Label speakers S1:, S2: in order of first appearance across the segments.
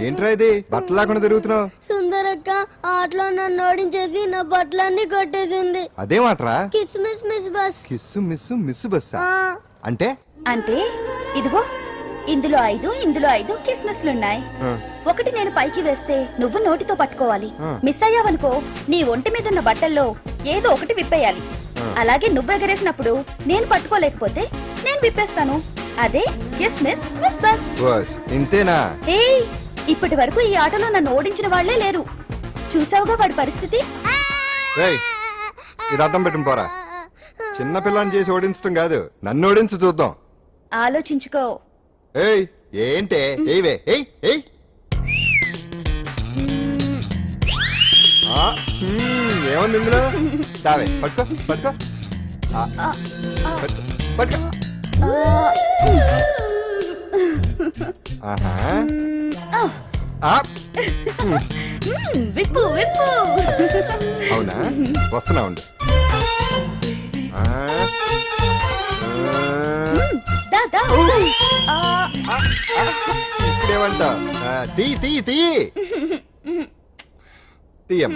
S1: ఏంట్రా ఇది బట్టలు లేకుండా తిరుగుతున్నావు?
S2: సుందరక్క ఆటలో నన్ను ఓడించేసి నా బట్టలన్నీ కొట్టేసింది.
S1: అదేమాట్రా?
S2: Kiss miss miss bus.
S1: Kiss miss miss bus అంటే?
S3: అంటే ఇదిగో ఇందులో 5 కిస్మిస్లున్నాయి. ఒకటి నేను పైకి వేస్తే నువ్వు నోటితో పట్టుకోవాలి. మిస్ అయ్యావనుకో నీ ఒంటి మీద ఉన్న బట్టల్లో ఏదో ఒకటి విప్పేయాలి. అలాగే నువ్వు ఎగరేసినప్పుడు నేను పట్టుకోలేకపోతే నేను విప్పేస్తాను. అదే కిస్మిస్ మిస్ బస్.
S1: ఇంతేనా?
S3: ఏయ్, ఇప్పటి వరకు ఈ ఆటలో నన్ను ఓడించిన వాళ్లే లేరు. చూసావుగా వాడి పరిస్థితి.
S1: ఇది అడ్డం పెట్టిన పోరా. చిన్న పిల్లని చేసి ఓడించడం కాదు, నన్ను ఓడించి చూద్దాం.
S3: ఆలోచించుకో.
S1: ఏయ్ ఏంటే? ఏవే ఏయ్ ఏయ్ ఏముంది ఇందులో? దావే పట్టుకో పట్టుకో పట్టుకో.
S3: విప్పు విప్పు.
S1: అవునా? వస్తున్నా ఉండు. ఇప్పుడేమంట? తీ తీ తీ తీయం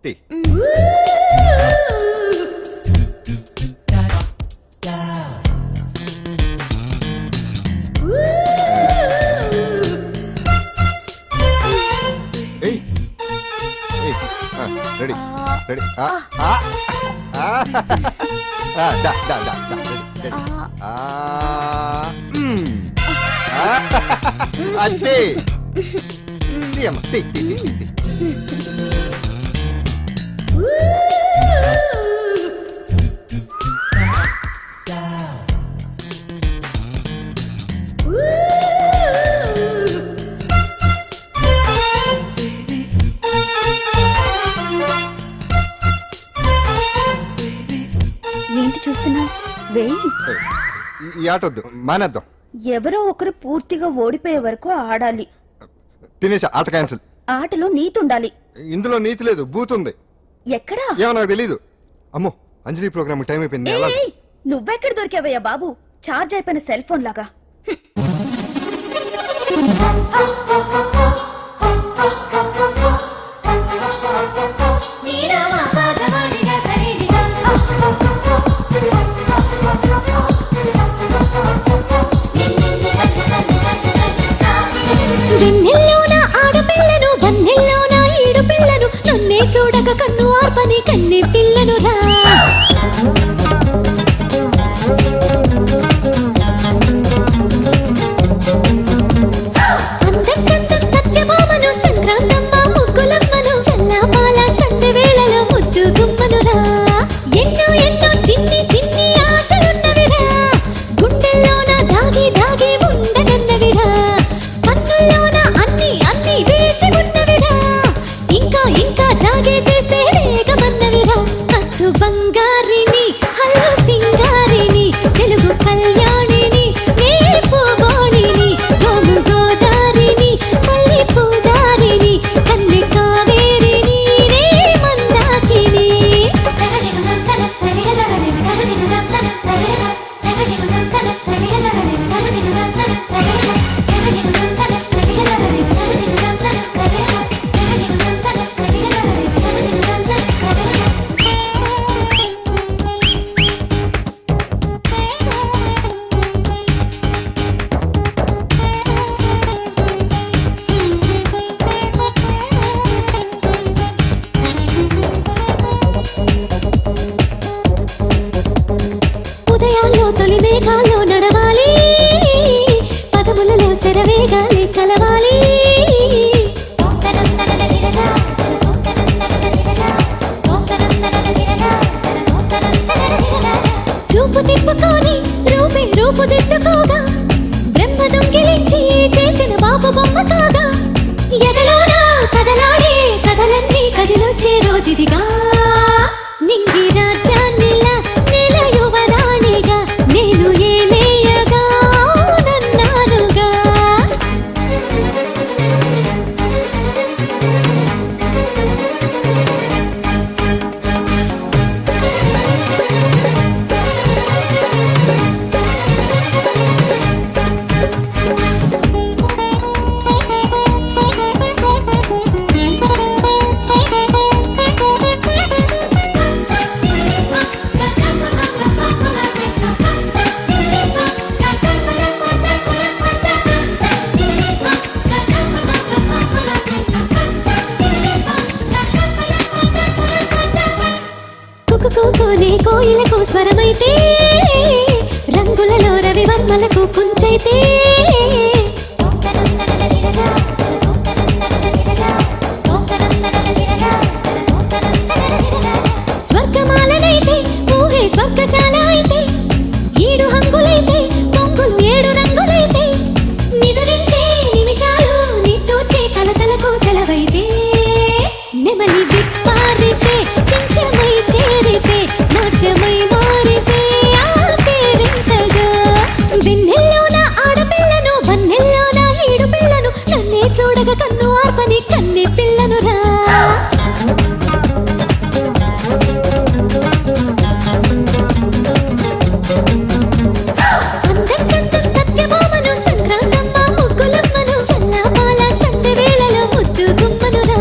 S1: తీ. Ready ready. అంతే. తీయమ్మ తీ తీ తీ తీ.
S3: ఏంటి చూస్తున్నా? వేయి.
S1: ఈ ఆట వద్దు, మానేద్దాం.
S3: ఎవరో ఒకరు పూర్తిగా ఓడిపోయే వరకు ఆడాలి.
S1: తినేసా, ఆట క్యాన్సిల్.
S3: ఆటలో నీతి ఉండాలి.
S1: ఇందులో నీతి లేదు, బూత్ ఉంది.
S3: ఎక్కడా?
S1: ఏమో నాకు తెలీదు. అమ్మో, అంజలి ప్రోగ్రామ్ టైం అయిపోయింది.
S3: నువ్వెక్కడ దొరికావయ్యా బాబు? చార్జ్ అయిపోయిన సెల్ ఫోన్ లాగా.
S2: చూడక కన్ను ఆర్పని కన్నె పిల్లను రా. అందకందం సత్యభామను సంక్రాంతమ్మ ముగ్గులమ్మను సల్లాపాల సందె వేళలో ముద్దు గుమ్మను రా. ఎన్నో ఎన్నో చిన్ని చిన్ని ఆశలున్నవిరా, గుండెల్లోన దాగి దాగి ఉండనన్నవిరా, కన్నుల్లోన అన్ని అన్ని వేచి ఉన్నవిరా, ఇంకా ఇంకా జాగే చేస్తే వేగమన్నవిరా. అచ్చు బంగారిని హల్లు సింగారిని తెలుగు కళ్యాణిని నే పోబోడిని గోము గోదారిని మల్లి పూదారిని కన్నె కావేరిని నే మందాకిని. ఉదయాల్లో తొలి మేఘాల్లో నడవాలి, పదములలో శరవేగాలి కలవాలి. చూపు తిప్పుకొని రూపే రూపుదిద్దుకోగా, బ్రహ్మ దొంగిలించి చేసిన బాబు బొమ్మ కాగా, ఎదలోనా కదలాడే కదలన్నీ కదిలొచ్చే రోజుదిగా. నింగి రాజ్యాన్నిలా నెల యువరాణిగా నేను ఏలేయగా నన్నానుగా.
S4: కోయిలకు స్వరమైతే రంగులలో రవివర్మలకు కుంచైతే స్వర్గమాలనైతే ఊహే స్వర్గశాల అయితే ఈడు హంగులైతే పొంగులు ఏడు రంగులైతే నిదురించే నిమిషాలు నిట్టూర్చే కలతలకు సెలవైతే నెమలి విప్పారితే చించమై చేరితే నాట్యమై మారితే ఆ పేరింతగా వెన్నెల్లోన ఆడపిల్లను వన్నెల్లోన ఈడు పిల్లను నన్నే చూడగా కన్ను ఆర్పని కన్నె పిల్లను రా అందరికందం సత్యభామను సంక్రాంతమ్మ ముగ్గులమ్మను సల్లాపాల సంధ్య వేళలో ముద్దు గుమ్మను రా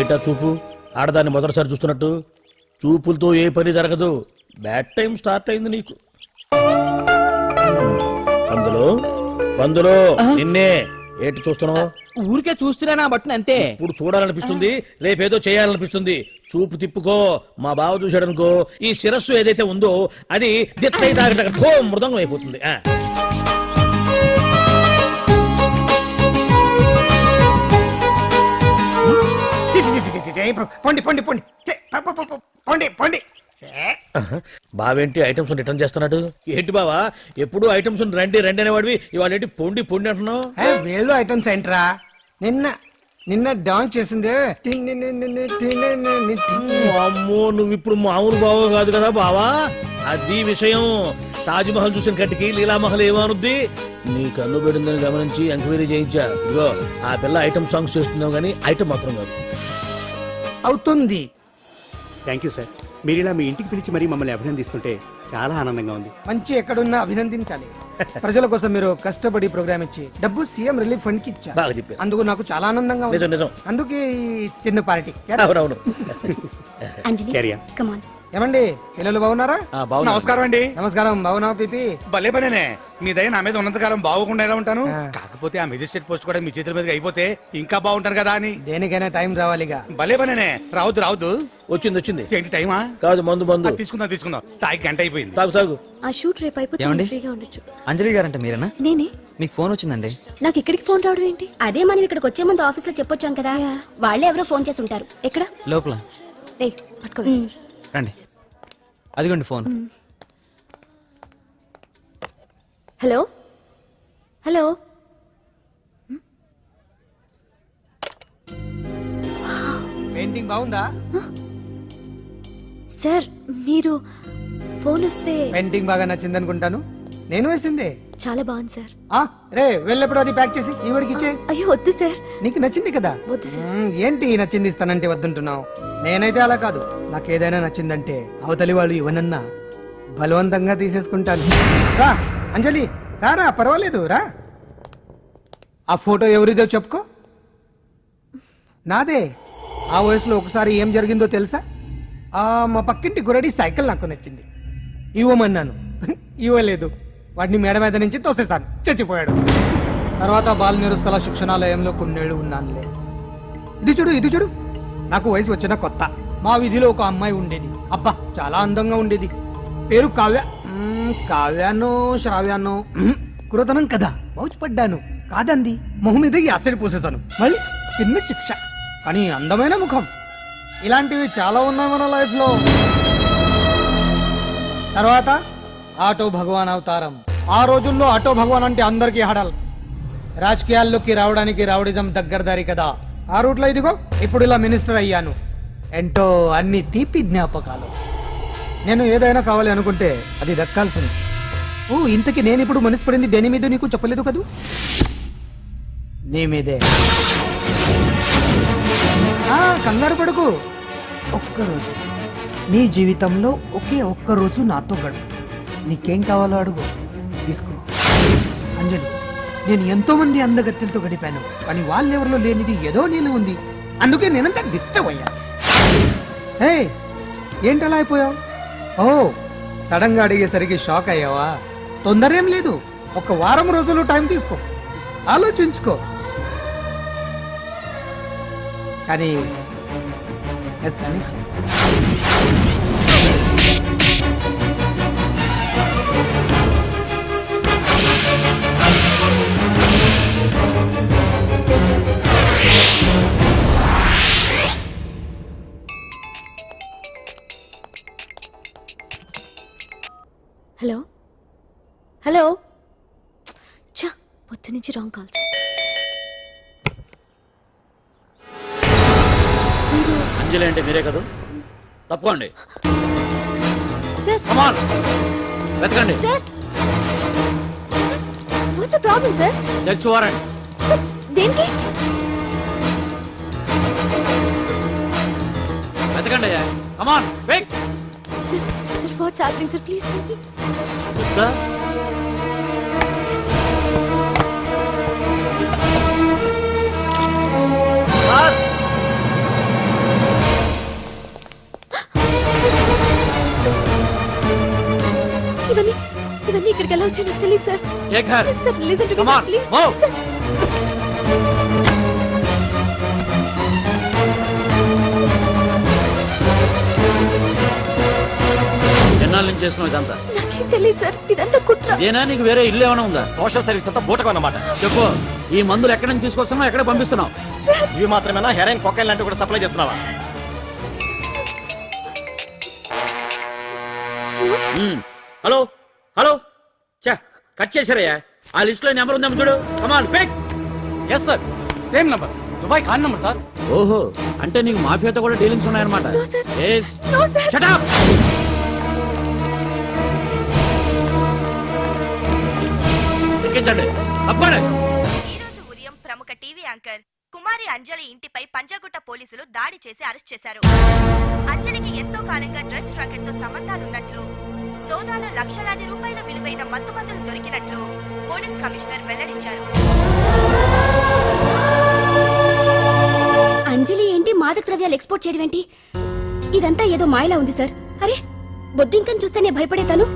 S5: ఏటా చూపు ఆడదాన్ని మొదటిసారి చూస్తున్నట్టు చూపులతో ఏ పని జరగదు. బ్యాడ్ టైం స్టార్ట్ అయింది నీకు. పందులో నిన్నే ఏటి చూస్తున్నావు?
S6: ఊరికే చూస్తున్నానా బట్టన్ అంతే.
S5: ఇప్పుడు చూడాలనిపిస్తుంది, రేపేదో చేయాలనిపిస్తుంది. చూపు తిప్పుకో. మా బావ చూశాడనుకో, ఈ శిరస్సు ఏదైతే ఉందో అది దిత్తై తాగట మృదంగం అయిపోతుంది.
S7: పొండి పొండి పొండి పొండి పొండి.
S5: బావేంటి ఐటమ్స్ రిటర్న్ చేస్తున్నాడు? ఏంటి బావా ఎప్పుడు ఐటమ్స్ రండి రండి అనేవాడివి, ఇవాళ ఏంటి పొండి పొండి అంటున్నావు?
S7: వేళ్ళు ఐటమ్స్ ఏంట్రా? నిన్న డాన్స్ చేసిందే.
S5: అమ్మో నువ్వు ఇప్పుడు మామూలు బావ కాదు కదా బావా. అది విషయం. తాజ్ మహల్ చూసిన కట్టికి లీలామహల్ ఏమనుద్ది? నీ కన్ను పెడిందని గమనించి ఎంక్వైరీ చేయించా. ఇదిగో ఆ పిల్ల ఐటమ్ సాంగ్స్ చేస్తున్నావు కానీ ఐటమ్ మాత్రం కాదు.
S7: అవుతుంది.
S8: Thank you sir. మీరు ఇలా మీ ఇంటికి పిలిచి మరీ మమ్మల్ని అభినందిస్తుంటే చాలా ఆనందంగా ఉంది.
S7: మంచి ఎక్కడున్నా అభినందించాలి. ప్రజల కోసం మీరు కష్టపడి ప్రోగ్రామ్ ఇచ్చి డబ్బు సీఎం రిలీఫ్ ఫండ్ కి ఇచ్చారు.
S5: బాగా చెప్పారు.
S7: అందుకు నాకు చాలా ఆనందంగా ఉంది.
S5: నిజం నిజం.
S7: అందుకే ఈ చిన్న పార్టీ.
S5: అవునవును.
S3: అంజలి
S8: క్యారియా.
S3: Come on.
S7: ఏమండి పిల్లలు బాగున్నారా?
S9: నమస్కారం అండి.
S7: నమస్కారం. బాగున్నావా పిపి?
S9: భలే పనేనే. మీ దయ నా మీద ఉన్నంతకాలం బాగుకుండా ఎలా ఉంటాను. కాకపోతే ఆ మెజిస్ట్రేట్ పోస్ట్ కూడా మీ చేతుల మీద అయిపోతే ఇంకా బాగుంటాను కదా అని.
S7: దేనికైనా టైం రావాలిగా.
S9: భలే పనేనే. రావద్దు.
S5: వచ్చింది.
S9: ఏంటి టైమా?
S5: కాదు మందు.
S9: తీసుకుందాం. తాగి గంట అయిపోయింది.
S5: తాగు.
S4: ఆ షూట్ రేపు అయిపోతే ఫ్రీగా ఉండొచ్చు.
S10: అంజలి గారంటే మీరేనా?
S4: నేనే.
S10: మీకు ఫోన్ వచ్చిందండి.
S4: నాకు ఇక్కడికి ఫోన్ రావడం ఏంటి?
S2: అదే మనం ఇక్కడికి వచ్చే ముందు ఆఫీస్ లో చెప్పొచ్చాం కదా, వాళ్ళే ఎవరో ఫోన్ చేసి ఉంటారు.
S4: ఎక్కడ?
S10: లోపల
S4: ఏయ్ పట్టుకో.
S10: రండి. అదిగోండి ఫోన్.
S4: Hello hello.
S7: పెయింటింగ్ బాగుందా?
S4: సార్ మీరు ఫోన్ వస్తే
S7: పెయింటింగ్ బాగా నచ్చింది అనుకుంటాను. నేను వేసిందే.
S4: చాలా బాగుంది సార్.
S7: రే వెళ్ళేప్పుడు అది ప్యాక్ చేసి ఈవిడికి ఇచ్చే.
S4: అయ్యో వద్దు సార్.
S7: నీకు నచ్చింది కదా.
S4: వద్దు సార్.
S7: ఏంటి నచ్చింది ఇస్తానంటే వద్దుంటున్నావు? నేనైతే అలా కాదు. నాకు ఏదైనా నచ్చిందంటే అవతలి వాళ్ళు ఇవ్వనన్నా బలవంతంగా తీసేసుకుంటాను. రా అంజలి రా పర్వాలేదు రా. ఆ ఫోటో ఎవరిదో చెప్పుకో. నాదే. ఆ వయసులో ఒకసారి ఏం జరిగిందో తెలుసా? మా పక్కింటి గురడి సైకిల్ నాకు నచ్చింది. ఇవ్వమన్నాను, ఇవ్వలేదు. వాడిని మేడ మీద నుంచి తోసేశాను, చచ్చిపోయాడు. తర్వాత బాల నిరుస్తల శిక్షణాలయంలో కొన్నేళ్లు ఉన్నానులే. ఇది చూడు నాకు వయసు వచ్చిన కొత్త. మా వీధిలో ఒక అమ్మాయి ఉండేది. అబ్బా చాలా అందంగా ఉండేది. పేరు కావ్యానో శ్రావ్యానో కురతనం కదా. మౌచిపడ్డాను. కాదండి, మొహం మీద యాసిడ్ పోసేశాను. మళ్ళీ చిన్న శిక్ష, కానీ అందమైన ముఖం. ఇలాంటివి చాలా ఉన్నాయి మన లైఫ్ లో. తర్వాత ఆటో భగవాన్ అవతారం. ఆ రోజుల్లో ఆటో భగవాన్ అంటే అందరికీ హడల్. రాజకీయాల్లోకి రావడానికి రౌడిజం దగ్గరదారి కదా. ఆ రూట్లో ఇదిగో ఇప్పుడు ఇలా మినిస్టర్ అయ్యాను. ఏంటో అన్ని తీపి జ్ఞాపకాలు. నేను ఏదైనా కావాలి అనుకుంటే అది దక్కాల్సింది. ఇంతకీ నేను ఇప్పుడు మనసు పడింది దేని మీద నీకు చెప్పలేదు కదూ? నీ మీదే. కంగారు పడుకు. ఒక్కరోజు నీ జీవితంలో ఒకే ఒక్కరోజు నాతో గడుపు. నీకేం కావాలో అడుగు, తీసుకో. అంజలి, నేను ఎంతో మంది అందగత్తెలతో గడిపాను, కానీ వాళ్ళెవరిలో లేనిది ఏదో నీళ్ళు ఉంది. అందుకే నేనంతా డిస్టర్బ్ అయ్యా. హే ఏంటలా అయిపోయావు? ఓ సడన్ గా అడిగేసరికి షాక్ అయ్యావా? తొందర ఏం లేదు, ఒక వారం రోజులు టైం తీసుకో, ఆలోచించుకో. కానీ ఎస్ అని చెప్పు.
S4: హలో హలో చా పొద్దు నుంచి రాంగ్ కాల్స్.
S5: అంజలి అంటే మీరే కదా, తప్పుకోండి.
S4: సార్
S5: కమాన్ వెతకండి.
S4: Sir what's the problem sir?
S5: Search warrant.
S4: Sir దేనికి?
S5: వెతకండి. Come on wait.
S4: Sir sir what's happening sir? Please tell me. ఇవన్నీ ఇవన్నీ ఇక్కడికి ఎలా వచ్చాయో నాకు తెలియదు sir. Sir listen to me sir please sir.
S5: ఎన్నాళ్ళ నుంచి చేస్తున్నావు ఇదంతా?
S4: నాకేం తెలియదు సార్, ఇదంతా కుట్ర.
S5: ఇదేనా నీకు వేరే ఇల్లు ఏమైనా ఉందా? సోషల్ సర్వీస్ అంతా బూటకం అన్నమాట. చెప్పు, ఈ మందులు ఎక్కడి నుంచి తీసుకొస్తున్నావు, ఎక్కడ పంపిస్తున్నావు?
S10: ఇవి మాత్రమేనా? హెరాయిన్, కొకైన్ లాంటివి కూడా సప్లై చేస్తున్నావా?
S5: హలో హలో చా కట్ చేశారయ్యా. ఆ లిస్ట్ లో నెంబర్ ఉందేమో చూడు. Come on pick.
S10: Yes sir, same number, Dubai Khan number sir.
S5: ఓహో, అంటే నీకు మాఫియాతో కూడా డీలింగ్స్ ఉన్నాయన్నమాట.
S4: No, sir.
S5: Yes.
S4: No, sir.
S5: Shut up. ఎక్కించండి. తప్పండి.
S3: ఈ రోజు ఉదయం ప్రముఖ టీవీ యాంకర్ కుమారి అంజలి ఇంటిపై పంజాగుట్ట పోలీసులు దాడి చేసి అరెస్ట్ చేశారు. అంజలికి ఎంతో కాలంగా డ్రగ్స్ రాకెట్ తో సంబంధాలున్నట్లు, సోదాలో లక్షలాది రూపాయల విలువైన మత్తుమందులు దొరికినట్లు పోలీస్ కమిషనర్ వెల్లడించారు.
S2: అంజలి ఏంటి మాదక ద్రవ్యాలు ఎక్స్పోర్ట్ చేయడం ఏంటి? ఇదంతా ఏదో మాయలా ఉంది సార్. అరే బొద్దింకని చూస్తేనే భయపడేతాను.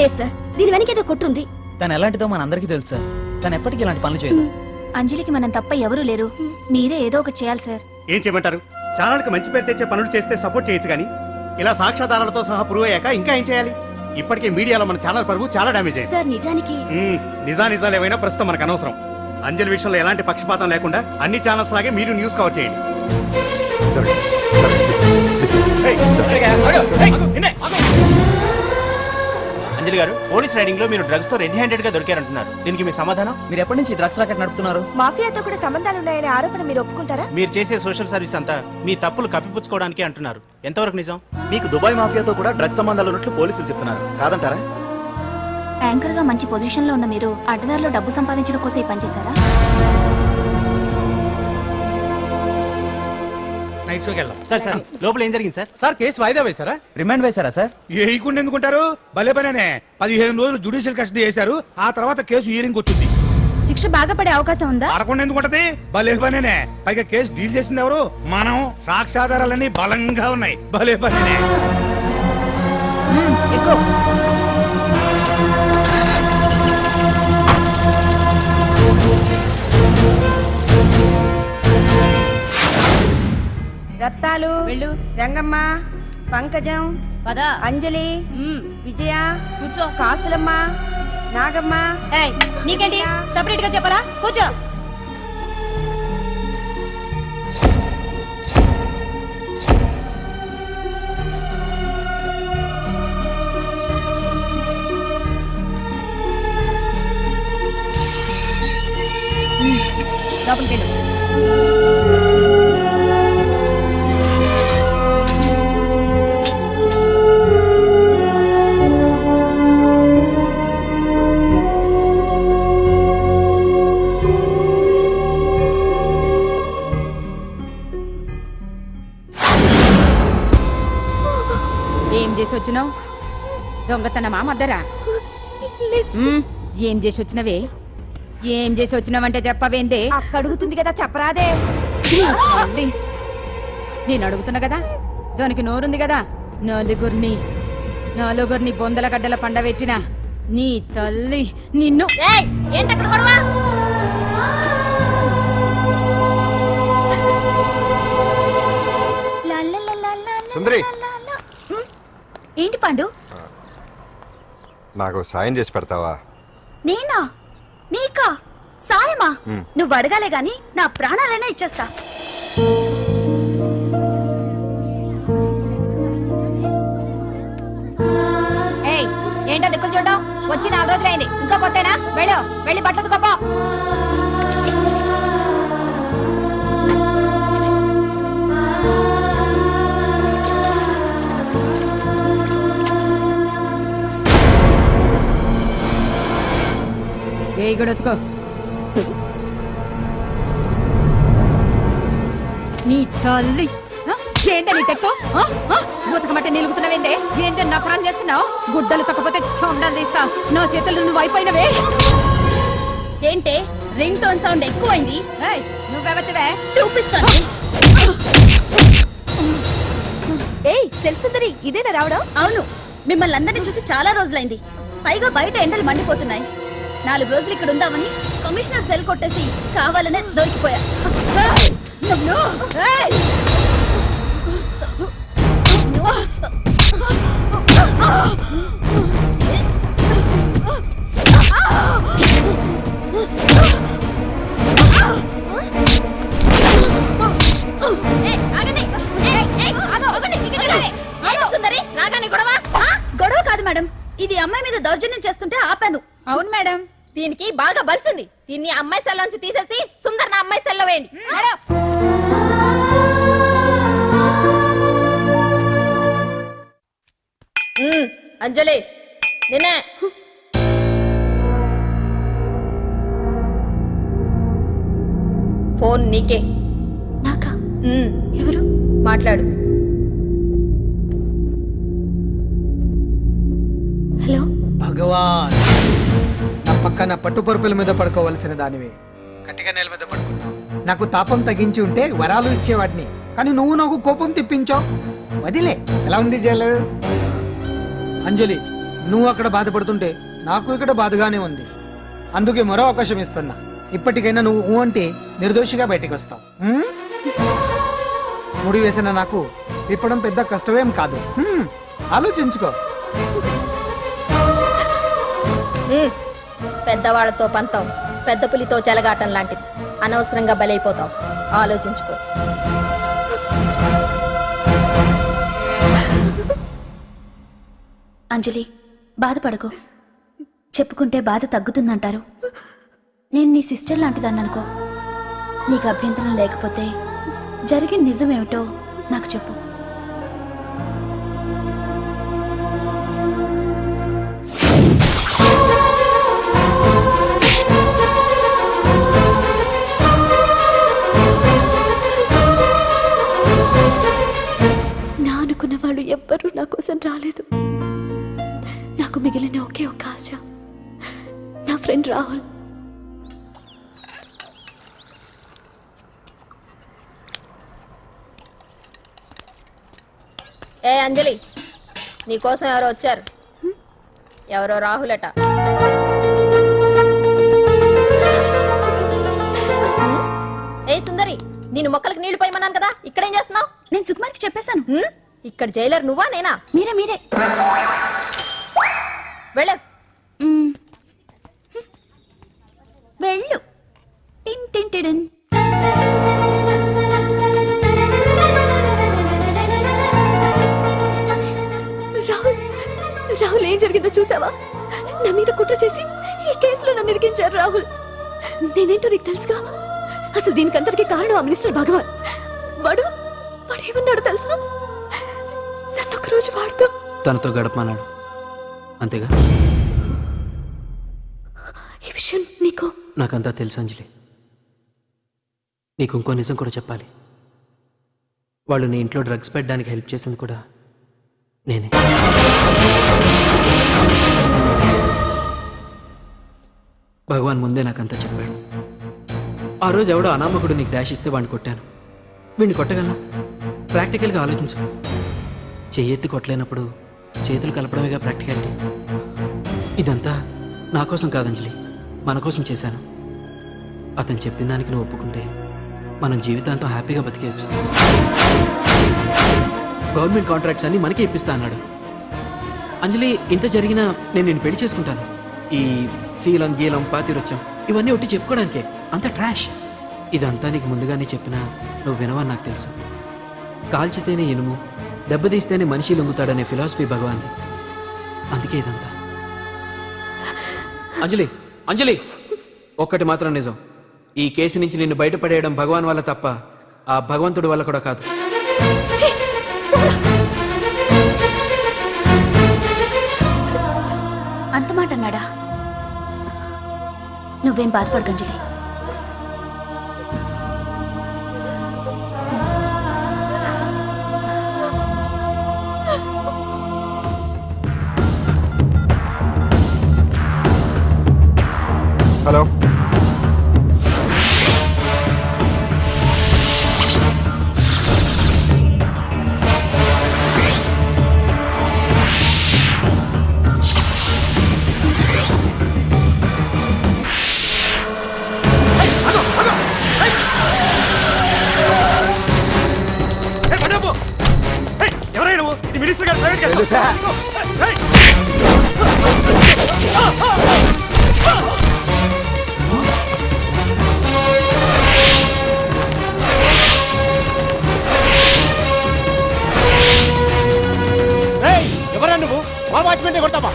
S2: లేదు సార్, దీని వెనక ఏదో కొట్టుంది.
S10: తను ఎలాంటిదో మన అందరికీ తెలుసు సార్. తను ఎప్పటికీ ఇలాంటి పనులు చేయదు.
S3: అంజలికి మనం తప్ప ఎవరూ లేరు, మీరే ఏదో ఒకటి చేయాలి సార్.
S8: ఏం చేయమంటారు? ఛానల్కి మంచి పేరు తెచ్చే పనులు చేస్తే సపోర్ట్ చేయొచ్చు కానీ ఇలా సాక్ష్యాధారాలతో సహా ప్రూవ్ అయ్యాక ఇంకా ఏం చేయాలి? ఇప్పటికే మీడియాలో మన ఛానల్ పరువు చాలా డ్యామేజ్ అయింది.
S2: సార్ నిజానికి
S8: నిజాలు ఏమైనా ప్రస్తుతం మనకు అనవసరం. అంజలి విషయంలో ఎలాంటి పక్షపాతం లేకుండా అన్ని ఛానల్స్ లాగే మీరు న్యూస్ కవర్ చేయండి.
S10: అంజలి గారు, పోలీస్ రైడింగ్ లో మీరు డ్రగ్స్ తో రెడ్ హ్యాండెడ్ గా దొరికారంటున్నారు. దీనికి మీ సమాధానం? మీరు ఎప్పటి నుంచి డ్రగ్స్ రాకెట్ నడుపుతున్నారు?
S3: మాఫియాతో కూడా సంబంధాలున్నాయనే ఆరోపణ మీరు ఒప్పుకుంటారా?
S10: మీరు చేసే సోషల్ సర్వీస్ అంతా మీ తప్పులు కప్పిపుచ్చుకోవడానికి అంటున్నారు. ఎంతవరకు నిజం? మీకు దుబాయ్ మాఫియాతో కూడా డ్రగ్స్ సంబంధాలు ఉన్నట్లు పోలీసులు చెప్తున్నారు, కాదంటారా?
S3: యాంకర్ గా మంచి పొజిషన్ లో ఉన్న మీరు అడ్డదారిలో డబ్బు సంపాదించడం కోసం ఈ పనిచేశారా?
S9: నైట్ షోకి వెళ్దాం.
S10: సార్ సార్, లోపల ఏం జరిగింది సార్?
S7: సార్ కేసు వాయిదా వేశారా?
S10: రిమాండ్ వేశారా సార్?
S9: ఏయకుండా ఎందుకుంటారు? భలే పనేనే. 15 రోజులు జుడిషియల్ కస్టడీ చేశారు. ఆ తర్వాత కేసు హియరింగ్ వచ్చింది.
S3: శిక్ష బాగా పడే అవకాశం ఉందా?
S9: పడకుండా ఎందుకుంటది? భలే పనేనే. పైగా కేసు డీల్ చేసింది ఎవరు? మనం. సాక్ష్యాధారాలన్నీ బలంగా ఉన్నాయి. భలే పనేనే.
S3: ఎక్కువ
S11: రత్తాలు, రంగమ్మ, పంకజం, అంజలి, విజయ, కూర్చో, కాసులమ్మ, నాగమ్మ.
S3: నీకేంటి సెపరేట్ గా చెప్పరా? కూర్చో. లోపలికి వెళ్ళు.
S11: ఏం చేసి వచ్చినావు? దొంగతనమా మద్దరా? ఏం చేసి వచ్చినవే? ఏం చేసి వచ్చినావంటే చెప్పవేందే?
S3: అక్క అడుగుతుంది కదా, చెప్పరాదే.
S11: నేను అడుగుతున్నా కదా, దానికి నోరుంది కదా. నలుగురిని నాలుగురిని బొందల గడ్డల పండబెట్టిన నీ తల్లి నిన్ను
S3: ఏంటక్కడ గొడవ?
S1: సుందరి
S3: ఏంటి పండు?
S1: నాకు సాయం చేసి పెడతావా?
S3: నేనా? నీకా సాయమా?
S1: మ్.
S3: నువ్వు అడగాలే గాని నా ప్రాణాలైనా ఇచ్చేస్తా.
S11: ఏయ్ ఏంటో దిక్కులు చూడడం? వచ్చి 4 రోజులైంది, ఇంకా కొత్తేనా? వెళ్ళి బట్టలు ఉతుకోపో. ఏ ఇక్కడ ఉతుకో. నీ తల్లి ఏందే నీ టెక్కు? ఉతకమంటే నిలుగుతున్నావేందే? ఏందే నపరం చేస్తున్నావు? గుడ్డలు తక్కపోతే చొండాలు తీస్తా. నా చేతులు నువ్వు అయిపోయినవే.
S3: ఏంటే రింగ్ టోన్ సౌండ్ ఎక్కువైంది?
S11: నువ్వెవతివే?
S3: చూపిస్తాను. ఏయ్ సెల్సుందరి, ఇదేనా రావడం? అవును, మిమ్మల్ని అందరినీ చూసి చాలా రోజులైంది. పైగా బయట ఎండలు మండిపోతున్నాయి. 4 రోజులు ఇక్కడ ఉందామని కమిషనర్ సెల్ కొట్టేసి కావాలనే దొరికిపోయా. గొడవ కాదు మేడం, ఇది అమ్మాయి మీద దౌర్జన్యం చేస్తుంటే ఆపాను.
S11: అవును మేడం,
S4: దీనికి బాగా బలిసింది. దీన్ని అమ్మాయి సెల్ నుంచి తీసేసి సుందర్ నా అమ్మాయి సెల్లో వేయండి.
S11: మేడం.
S4: అంజలి నిన్నే. ఫోన్ నీకే.
S2: నాకా? ఎవరు?
S4: మాట్లాడు.
S2: హలో.
S7: భగవాన్, నా పక్కన పట్టుపరుపుల మీద పడుకోవలసిన దానివే గట్టిగా నేల మీద పడుకున్నావు. నాకు తాపం తగ్గించి ఉంటే వరాలు ఇచ్చేవాడిని, కానీ నువ్వు నాకు కోపం తెప్పించావు. వదిలే. ఎలా ఉంది జైలు? అంజలి, నువ్వు అక్కడ బాధపడుతుంటే నాకు ఇక్కడ బాధగానే ఉంది. అందుకే మరో అవకాశం ఇస్తున్నా. ఇప్పటికైనా నువ్వు అంటే నిర్దోషిగా బయటికి వస్తావు. ముడి వేసిన నాకు విప్పడం పెద్ద కష్టమేం కాదు. ఆలోచించుకో.
S4: పెద్దవాళ్లతో పంతం పెద్ద పులితో చెలగాటం లాంటిది. అనవసరంగా బలైపోతాం. ఆలోచించుకో.
S3: అంజలి, బాధపడకు. చెప్పుకుంటే బాధ తగ్గుతుందంటారు. నేను నీ సిస్టర్ లాంటిదాన్ని అనుకో. నీకు అభ్యంతరం లేకపోతే జరిగిన నిజమేమిటో నాకు చెప్పు.
S2: నా అనుకున్న వాళ్ళు ఎవ్వరూ నా కోసం రాలేదు. నాకు మిగిలిన ఒకే ఒక ఆశ, నా ఫ్రెండ్ రాహుల్.
S4: ఏ అంజలి, నీకోసం ఎవరో వచ్చారు. ఎవరో రాహులట. ఏ సుందరి, నేను మొక్కలకు నీళ్లు పోయమన్నాను కదా, ఇక్కడేం చేస్తున్నావు?
S3: నేను సుకుమార్కి చెప్పేశాను.
S4: ఇక్కడ జైలర్ నువ్వా నేనా?
S3: మీరే
S4: వెళ్ళు.
S3: వెళ్ళు. టిన్ టిన్ టిడిన్.
S2: రాహుల్, ఏం జరిగిందో చూసావా? నా మీద కుట్ర చేసి ఈ కేసులో నన్ను ఇరికించారు రాహుల్. నేనేంటో నీకు తెలుసుగా. అసలు దీనికంతటికి కారణం ఆ మినిస్టర్ భగవాన్. వాడు ఏమన్నాడు తెలుసా? నన్ను ఒక రోజు వాడుతూ
S6: తనతో గడపమన్నాడు, అంతేగా?
S2: ఈ విషయం నీకు?
S6: నాకంతా తెలుసు అంజలి. నీకు ఇంకో నిజం కూడా చెప్పాలి. వాళ్ళు నీ ఇంట్లో డ్రగ్స్ పెట్టడానికి హెల్ప్ చేసింది కూడా నేనే. భగవాన్ ముందే నాకంతా చెప్పాడు. ఆ రోజు ఎవడో అనామకుడు నీకు డాష్ ఇస్తే వాడిని కొట్టాను. వీడిని కొట్టగలను? ప్రాక్టికల్గా ఆలోచించు. చెయ్యెత్తి కొట్టలేనప్పుడు చేతులు కలపడమేగా ప్రాక్టికాలిటీ. ఇదంతా నా కోసం కాదు అంజలి, మన కోసం చేశాను. అతను చెప్పిన దానికి నువ్వు ఒప్పుకుంటే మనం జీవితాంతం హ్యాపీగా బతికేయచ్చు. గవర్నమెంట్ కాంట్రాక్ట్స్ అన్ని మనకే ఇప్పిస్తా అన్నాడు. అంజలి, ఇంత జరిగినా నేను నిన్ను పెళ్లి చేసుకుంటాను. ఈ శీలం గీలం పాతిరొచ్చం ఇవన్నీ ఒట్టి చెప్పుకోవడానికే, అంత ట్రాష్. ఇదంతా నీకు ముందుగానే చెప్పినా నువ్వు వినవని నాకు తెలుసు. కాల్చితేనే ఇనుము, దెబ్బతీస్తేనే మనిషి లొంగుతాడనే ఫిలాసఫీ భగవాన్ది. అందుకే ఇదంతా. అంజలి, అంజలి, ఒక్కటి మాత్రం నిజం, ఈ కేసు నుంచి నిన్ను బయటపడేయడం భగవాన్ వల్ల తప్ప ఆ భగవంతుడి వల్ల కూడా కాదు.
S3: అంత మాట అన్నాడా? నువ్వేం బాధపడకు అంజలి.
S1: హలో,
S8: ఎవరైనా నువ్వు? ఇది మినిస్టర్ గారు ప్రైవేట్ కేసు.
S1: తెలుసా?
S8: ఏయ్! ఏయ్! ఎవరా నువ్వు? మా వాచ్మెన్ కొడతావా?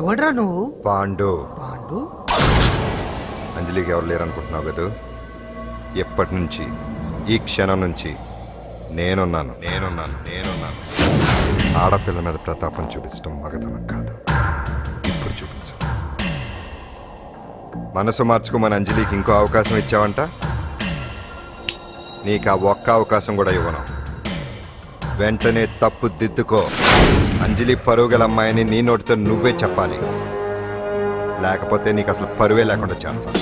S7: ఎవడ్రా నువ్వు?
S1: పాండు.
S7: పాండు?
S1: అంజలికి ఎవరు లేరనుకుంటున్నావు కదా? ఎప్పటి నుంచి, ఈ క్షణం నుంచి నేనున్నాను. ఆడపిల్ల మీద ప్రతాపం చూపించడం మగతనం కాదు. ఇప్పుడు చూపించు. మనసు మార్చుకోమని అంజలికి ఇంకో అవకాశం ఇచ్చావంట. నీకు ఆ ఒక్క అవకాశం కూడా ఇవ్వను. వెంటనే తప్పు దిద్దుకో. అంజలి పరువుగల అమ్మాయిని నీ నోటితో నువ్వే చెప్పాలి, లేకపోతే నీకు అసలు పరువే లేకుండా చేస్తాను.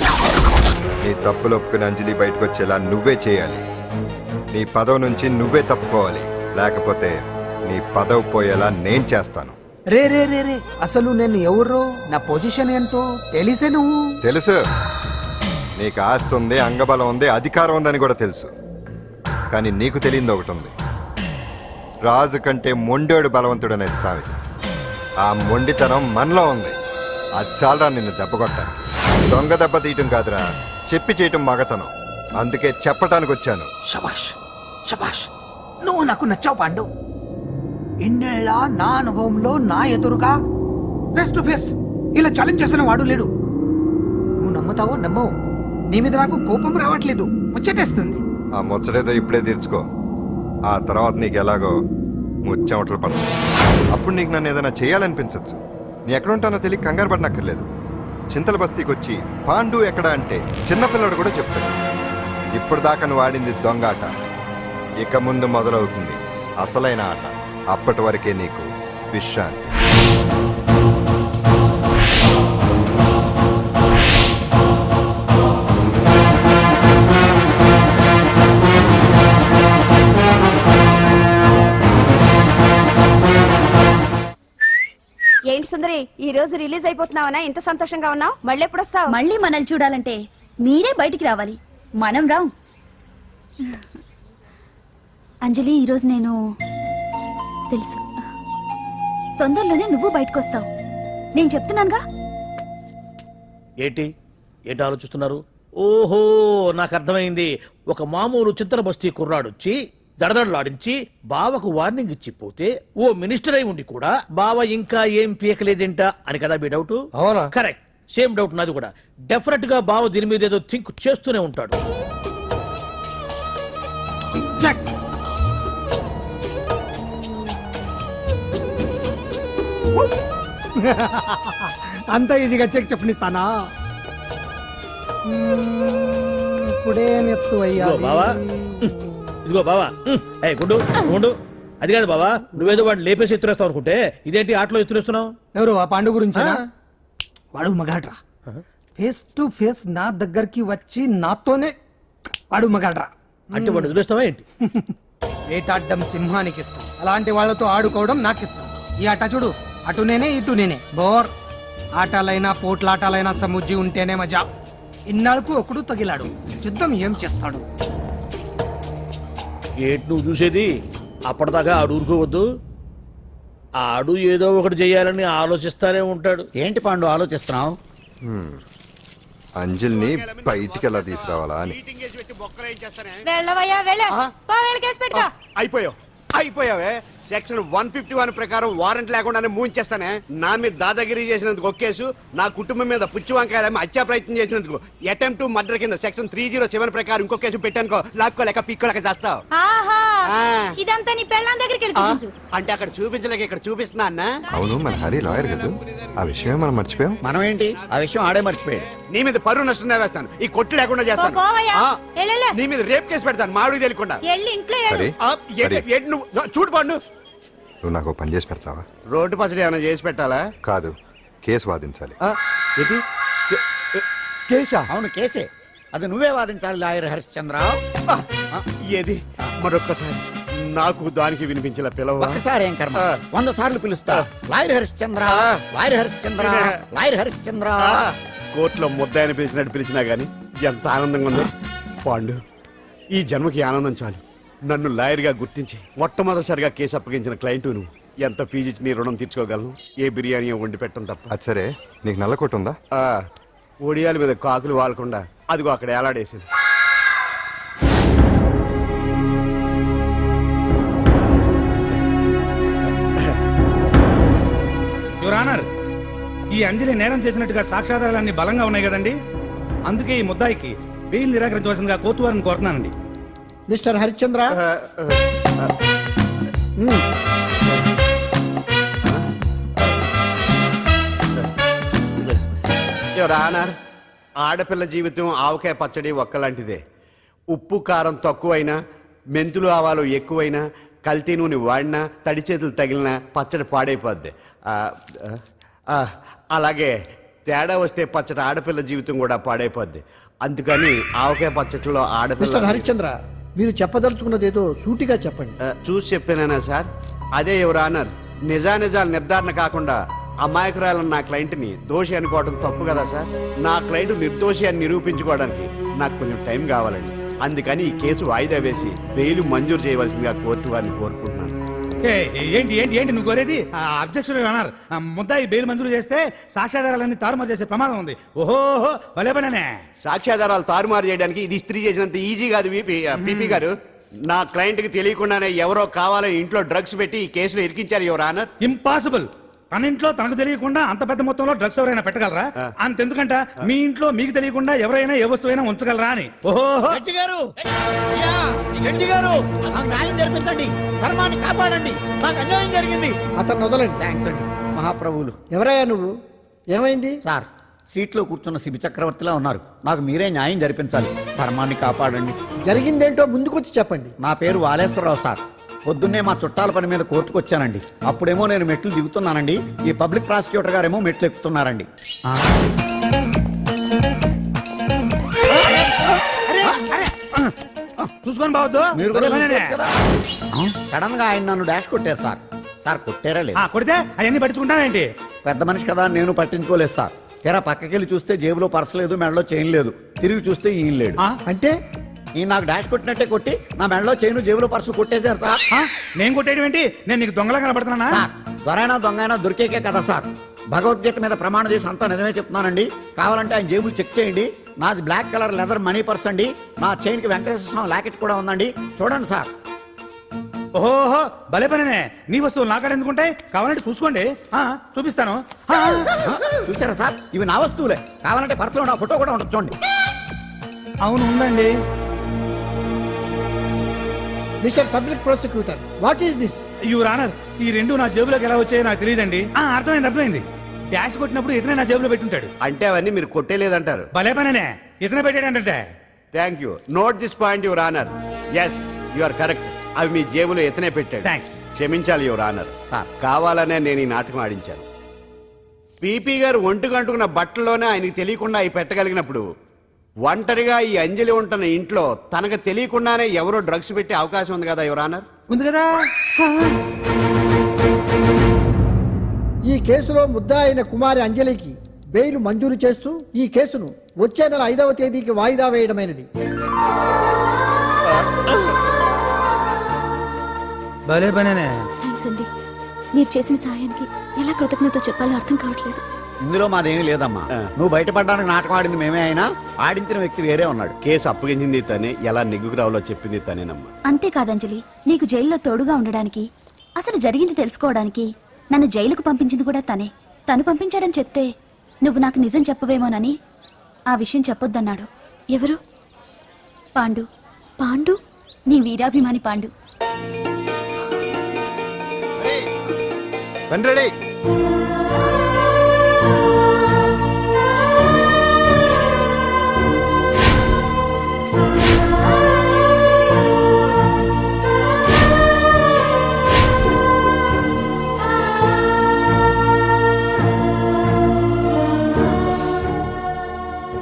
S1: నీ తప్పులు ఒప్పుకుని అంజలి బయటకు వచ్చేలా నువ్వే చేయాలి. నీ పదవి నుంచి నువ్వే తప్పుకోవాలి, లేకపోతే నీ పదవి పోయేలా నేను చేస్తాను.
S7: రే రే రే రే అసలు నేను ఎవరో, నా పొజిషన్ ఏంటో తెలిసే నువ్వు?
S1: తెలుసు. నీకు ఆస్తి ఉంది, అంగబలం ఉంది, అధికారం ఉందని కూడా తెలుసు. కానీ నీకు తెలియదు ఒకటి ఉంది. రాజు కంటే మొండోడు బలవంతుడు అనే సామెత. ఆ మొండితనం మనలో ఉంది. అది చాలరా నిన్ను దెబ్బ కొట్టాను. దొంగ దెబ్బ తీయటం కాదురా, చెప్పి చేయటం మగతనం. అందుకే చెప్పటానికి వచ్చాను.
S7: శబాష్ శబాష్, నువ్వు నాకు నచ్చావు పాండు. ఇన్నేళ్ళ నా అనుభవంలో నా ఎదురుగా ఫేస్ టు ఫేస్ ఇలా ఛాలెంజ్ చేసిన వాడు లేడు. నువ్వు నమ్ముతావో నమ్మవు, నీ మీద నాకు కోపం రావట్లేదు, ముచ్చటేస్తుంది.
S1: ఆ ముచ్చటేదో ఇప్పుడే తీర్చుకో. ఆ తర్వాత నీకు ఎలాగో ముచ్చెమటలు పడతాయి. అప్పుడు నీకు నన్ను ఏదైనా చేయాలనిపించచ్చు. నీ ఎక్కడుంటానో తెలియ కంగారు పడనక్కర్లేదు. చింతల బస్తీకి వచ్చి పాండు ఎక్కడ అంటే చిన్నపిల్లడు కూడా చెప్తాడు. ఇప్పుడు దాకా నువ్వు ఆడింది దొంగ ఆట. ఇక ముందు మొదలవుతుంది అసలైన ఆట. అప్పటి వరకే నీకు విశ్రాంతి.
S3: ఏంటి సుందరి, ఈ రోజు రిలీజ్ అయిపోతున్నావనా? ఇంత సంతోషంగా ఉన్నావు? మళ్ళీ ఎప్పుడు వస్తావు? మళ్ళీ మనల్ని చూడాలంటే మీరే బయటికి రావాలి, మనం రాం. అంజలి, ఈరోజు నేను తెలుసు తొందరలోనే నువ్వు బయటకు వస్తావు, నేను చెప్తున్నానుగా.
S5: ఏంటి ఏంటి ఆలోచిస్తున్నారు? ఓహో, నాకు అర్థమైంది. ఒక మామూలు చింతన బస్తీ కుర్రాడొచ్చి దడదడలాడించి బావకు వార్నింగ్ ఇచ్చి పోతే ఓ మినిస్టర్ అయి ఉండి కూడా బావ ఇంకా ఏం పీకలేదేంట అని కదా మీ డౌట్?
S7: అవునా?
S5: కరెక్ట్, సేమ్ డౌట్ నాది కూడా. డెఫినెట్ గా బావ దీని మీద ఏదో థింక్ చేస్తూనే ఉంటాడు.
S7: చెక్. అంత ఈజీగా చెక్ చెప్పనిస్తానా? ఇప్పుడే నెత్తు అయ్యా.
S5: ఇదిగో బావా, ఇదిగో బావా. ఏ గుండు గుండు, అది కాదు బావా, నువ్వేదో వాడిని లేపేసి ఎత్తురేస్తావు అనుకుంటే ఇదేంటి ఆటలో ఎత్తురేస్తున్నావు?
S7: ఎవరు ఆ పాండు గురించి? వాడు మగాడ్రా. ఫేస్ టు ఫేస్ నా దగ్గరికి వచ్చి నాతోనే వాడు మగాడ్రా.
S5: అంటే వాడు వదిలేస్తావా ఏంటి?
S7: వేటాడ్డం సింహానికి ఇష్టం, అలాంటి వాళ్ళతో ఆడుకోవడం నాకు ఇష్టం. ఈ ఆట చూడు, అటు నేనే ఇటు నేనే. బోర్. ఆటలైనా పోట్లాటాలైనా సముజ్జి ఉంటేనే మజా. ఇన్నాళ్ళకు ఒకడు తగిలాడు, యుద్ధం ఏం చేస్తాడు?
S5: ఏంటి నువ్వు చూసేది? అప్పటిదాకా ఆడు ఊరుకోవద్దు. ఆడు ఏదో ఒకటి చెయ్యాలని ఆలోచిస్తానే ఉంటాడు.
S10: ఏంటి పాండు ఆలోచిస్తున్నావు?
S1: అంజలిని బయటికి ఎలా తీసుకురావాలా అని.
S8: అయిపోయావే. సెక్షన్ 151 ప్రకారం వారెంట్ లేకుండానే మూయించేస్తానే. నా మీద దాదాగిరి చేసినందుకు ఒక కేసు, నా కుటుంబం మీద పుచ్చు వంకాయలేమో హత్యా ప్రయత్నం చేసినందుకు అటెంప్ట్ టు మర్డర్ కింద సెక్షన్ 307 ప్రకారం ఇంకో కేసు పెట్టానుకో, లాక్కోలేక పిక్కోలేక చేస్తావు.
S3: ఇదంతా నీ పెళ్ళాం దగ్గరికి
S8: అంటే అక్కడ చూపించలేక ఇక్కడ చూపిస్తున్నా అన్న.
S1: అవును, మన హరి లాయర్ కదా, ఆ విషయమే మనం మర్చిపోయాం.
S10: మనం ఏంటి ఆ విషయం ఆడే మర్చిపోయాడు.
S8: నీ మీద పరువు నష్టం వేస్తాను, ఈ కొట్టు లేకుండా చేస్తాను. నీ మీద రేప్ కేసు పెడతాను మాడు తెలియకుండా.
S1: హరి, హరి,
S8: నువ్వు చూడు పండు,
S1: నువ్వు నాకు ఓ పని చేసి పెడతావా?
S8: రోడ్డు పచ్చడి ఏమైనా చేసి పెట్టాలా?
S1: కాదు, కేసు వాదించాలి.
S8: కేసా?
S10: అవును కేసే, అది నువ్వే వాదించాలి లాయర్ హరిశ్చంద్ర.
S8: ఏది మరొక్కసారి నాకు దానికి వినిపించిన పిలవ.
S10: ఒక్కసారి ఏం కర్మ, 100 సార్లు పిలుస్తా. Lawyer Harishchandra, lawyer Harishchandra, lawyer Harishchandra.
S8: కోర్టులో ముద్దాయని పిలిచినట్టు పిలిచినా గానీ ఎంత ఆనందంగా ఉందో. పాండు, ఈ జన్మకి ఆనందం చాలు. నన్ను లాయర్ గా గుర్తించి మొట్టమొదటిసారిగా కేసు అప్పగించిన క్లయింట్ నువ్వు. ఎంత ఫీజు ఇచ్చి నీ రుణం తీర్చుకోగలను? ఏ బిర్యానీ వండి పెట్టడం తప్ప.
S1: అది సరే, నీకు నల్ల కొట్టు ఉందా?
S8: ఒడియాల మీద కాకులు వాలకుండా అదిగో అక్కడ ఏలాడేసింది.
S9: యువర్ ఆనర్, ఈ అంజలి నేరం చేసినట్టుగా సాక్ష్యాధారాలన్నీ బలంగా ఉన్నాయి కదండి. అందుకే ఈ ముద్దాయికి బెయిల్ నిరాకరించవలసిందిగా కోర్టు వారిని కోరుతున్నానండి.
S10: మిస్టర్ హరిశ్చంద్ర,
S8: యువర్ ఆనర్, ఆడపిల్ల జీవితం ఆవకాయ పచ్చడి ఒక్కలాంటిదే. ఉప్పు కారం తక్కువైనా, మెంతులు ఆవాలు ఎక్కువైనా, కల్తీ నూనె వాడినా, తడి చేతులు తగిలినా పచ్చడి పాడైపోద్ది. అలాగే తేడా వస్తే పచ్చడి ఆడపిల్ల జీవితం కూడా పాడైపోద్ది. అందుకని ఆవకాయ పచ్చడిలో ఆడపిల్ల.
S10: హరిశ్చంద్ర, మీరు చెప్పదలుచుకున్నది ఏదో సూటిగా చెప్పండి.
S8: చూసి చెప్పానా సార్? అదే యువర్ ఆనర్, నిజానిజాలు నిర్ధారణ కాకుండా అమాయకురాలన్న నా క్లయింట్ని దోషి అనుకోవడం తప్పు కదా సార్? నా క్లయింట్ నిర్దోషి అని నిరూపించుకోవడానికి నాకు కొంచెం టైం కావాలండి. అందుకని ఈ కేసు వాయిదా వేసి బెయిల్ మంజూరు చేయవలసిందిగా కోర్టు వారిని కోరుకుంటున్నాను.
S9: ఏంటి ఏంటి ఏంటి నువ్వు కోరేది? అబ్జెక్షన్ అన్నారు. ముద్దాయి బెయిల్ మంజూరు చేస్తే సాక్ష్యాధారాలన్నీ తారుమారు చేసే ప్రమాదం ఉంది. ఓహో, భలే పనేనే.
S8: సాక్ష్యాధారాలు తారుమారు చేయడానికి ఇది ఇస్త్రీ చేసినంత ఈజీ కాదు పీపీ గారు. నా క్లయింట్ కి తెలియకుండానే ఎవరో కావాలని ఇంట్లో డ్రగ్స్ పెట్టి ఈ కేసులో ఇరికించారు యువర్ ఆనర్.
S9: ఇంపాసిబుల్. తన ఇంట్లో తనకు తెలియకుండా అంత పెద్ద మొత్తంలో డ్రగ్స్ ఎవరైనా పెట్టగలరా? అంతెందుకంట మీ ఇంట్లో మీకు తెలియకుండా ఎవరైనా ఏ వస్తువైనా ఉంచగలరా అని. ఓహో,
S10: న్యాయం జరిపించండి, ధర్మాన్ని కాపాడండి, నాకు అన్యాయం జరిగింది.
S7: అతను వదలండి.
S10: థ్యాంక్స్ అండి మహాప్రభువులు.
S7: ఎవరయ్యా నువ్వు? ఏమైంది?
S10: సార్,
S12: సీట్లో కూర్చున్న శిబి చక్రవర్తిలా ఉన్నారు. నాకు మీరే న్యాయం జరిపించాలి. ధర్మాన్ని కాపాడండి.
S7: జరిగిందేంటో ముందుకొచ్చి చెప్పండి.
S12: నా పేరు వాలేశ్వరరావు సార్. పొద్దున్నే మా చుట్టాల పని మీద కోర్టుకు వచ్చానండి. అప్పుడేమో నేను మెట్లు దిగుతున్నానండి. ఈ పబ్లిక్ ప్రాసిక్యూటర్ గారేమో మెట్లు ఎక్కుతున్నారండి.
S9: చూసుకొని బావద్దు.
S12: మీరు కూడా చూసుకోవచ్చు కదా. సడన్ గా ఆయన నన్ను డాష్ కొట్టారు సార్. సార్ కొట్టారా లేదు?
S9: కొడితే అవన్నీ పట్టించుకుంటావేంటి?
S12: పెద్ద మనిషి కదా అని నేను పట్టించుకోలేదు సార్. తెరా పక్కకెళ్ళి చూస్తే జేబులో పర్స్ లేదు, మెడలో చైన్ లేదు. తిరిగి చూస్తే ఈయన లేడు.
S7: అంటే
S12: ఈ నాకు డాష్ కొట్టినట్టే కొట్టి నా మెడలో చైన్ జేబులో పర్సు కొట్టేశారు సార్.
S9: నేను కొట్టేయడం ఏంటి? నేను నీకు దొంగలా కనబడుతున్నా?
S12: సార్ దొరైనా దొంగైనా దొరికేకే కదా సార్. భగవద్గీత మీద ప్రమాణం చేసి అంతా నిజమే చెప్తున్నానండి. కావాలంటే ఆయన జేబులు చెక్ చేయండి. నాది black colour leather money purse అండి. నా చైన్ కి వెంకటేశ్వర స్వామి లాకెట్ కూడా ఉందండి. చూడండి సార్.
S9: ఓహో భలే పనినే. నీ వస్తువులు నాకాడ ఎందుకుంటాయి? కావాలంటే చూసుకోండి. చూపిస్తాను.
S12: చూసారా సార్, ఇవి నా వస్తువులే. కావాలంటే పర్సులో నా ఫోటో కూడా ఉంటుంది చూడండి.
S9: అవును ఉందండి.
S7: Mister public prosecutor, what is this?
S9: Your honour, ఈ రెండు నా జేబులోకి ఎలా వచ్చాయో నాకు తెలియదండి. అర్థమైంది. డాష్ కొట్టినప్పుడు ఇతనే నా జేబులో పెట్టుంటాడు.
S8: అంటే అవన్నీ మీరు కొట్టేలేదంటారు.
S9: భలే పనినే, ఇతనే పెట్టాడంటే.
S8: Thank you. Note this point your honour. Yes you are correct. అవి మీ జేబులో ఎతనే పెట్టాడు.
S9: థ్యాంక్స్.
S8: క్షమించాలి యువర్ ఆనర్.
S12: సార్
S8: కావాలనే నేను ఈ నాటకం ఆడించాను. పీపీ గారు ఒంటికి అంటుకున్న బట్టల్లోనే ఆయనకి తెలియకుండా అవి పెట్టగలిగినప్పుడు ఒంటరిగా ఈ అంజలి ఉంటున్న ఇంట్లో తనకు తెలియకుండానే ఎవరో డ్రగ్స్ పెట్టే అవకాశం ఉంది కదా యువర్ ఆనర్.
S7: ఉంది కదా.
S13: ఈ కేసులో ముద్దా అయిన కుమారి అంజలికి బెయిల్ మంజూరు చేస్తూ ఈ కేసును వచ్చే నెల 5వ తేదీకి వాయిదా వేయడమైనది.
S9: భలే పనేనే.
S2: థ్యాంక్స్ అండి. మీరు చేసిన సహాయానికి ఎలా కృతజ్ఞత చెప్పాలో అర్థం కావట్లేదు.
S12: ఇందులో మాదేమీ లేదమ్మా. నువ్వు బయటపడడానికి నాటకం ఆడింది మేమే అయినా ఆడించిన వ్యక్తి వేరే ఉన్నాడు.
S8: కేసు అప్పగించింది తనే, ఎలా నెగ్గుకు రావాలో చెప్పింది తనేనమ్మా.
S3: అంతేకాదంజలి, నీకు జైల్లో తోడుగా ఉండడానికి, అసలు జరిగింది తెలుసుకోవడానికి నన్ను జైలుకు పంపించింది కూడా తనే. తను పంపించాడని చెప్తే నువ్వు నాకు నిజం చెప్పవేమోనని ఆ విషయం చెప్పొద్దన్నాడు. ఎవరు? పాండు. పాండు, నీ వీరాభిమాని పాండు.
S1: రెడీ.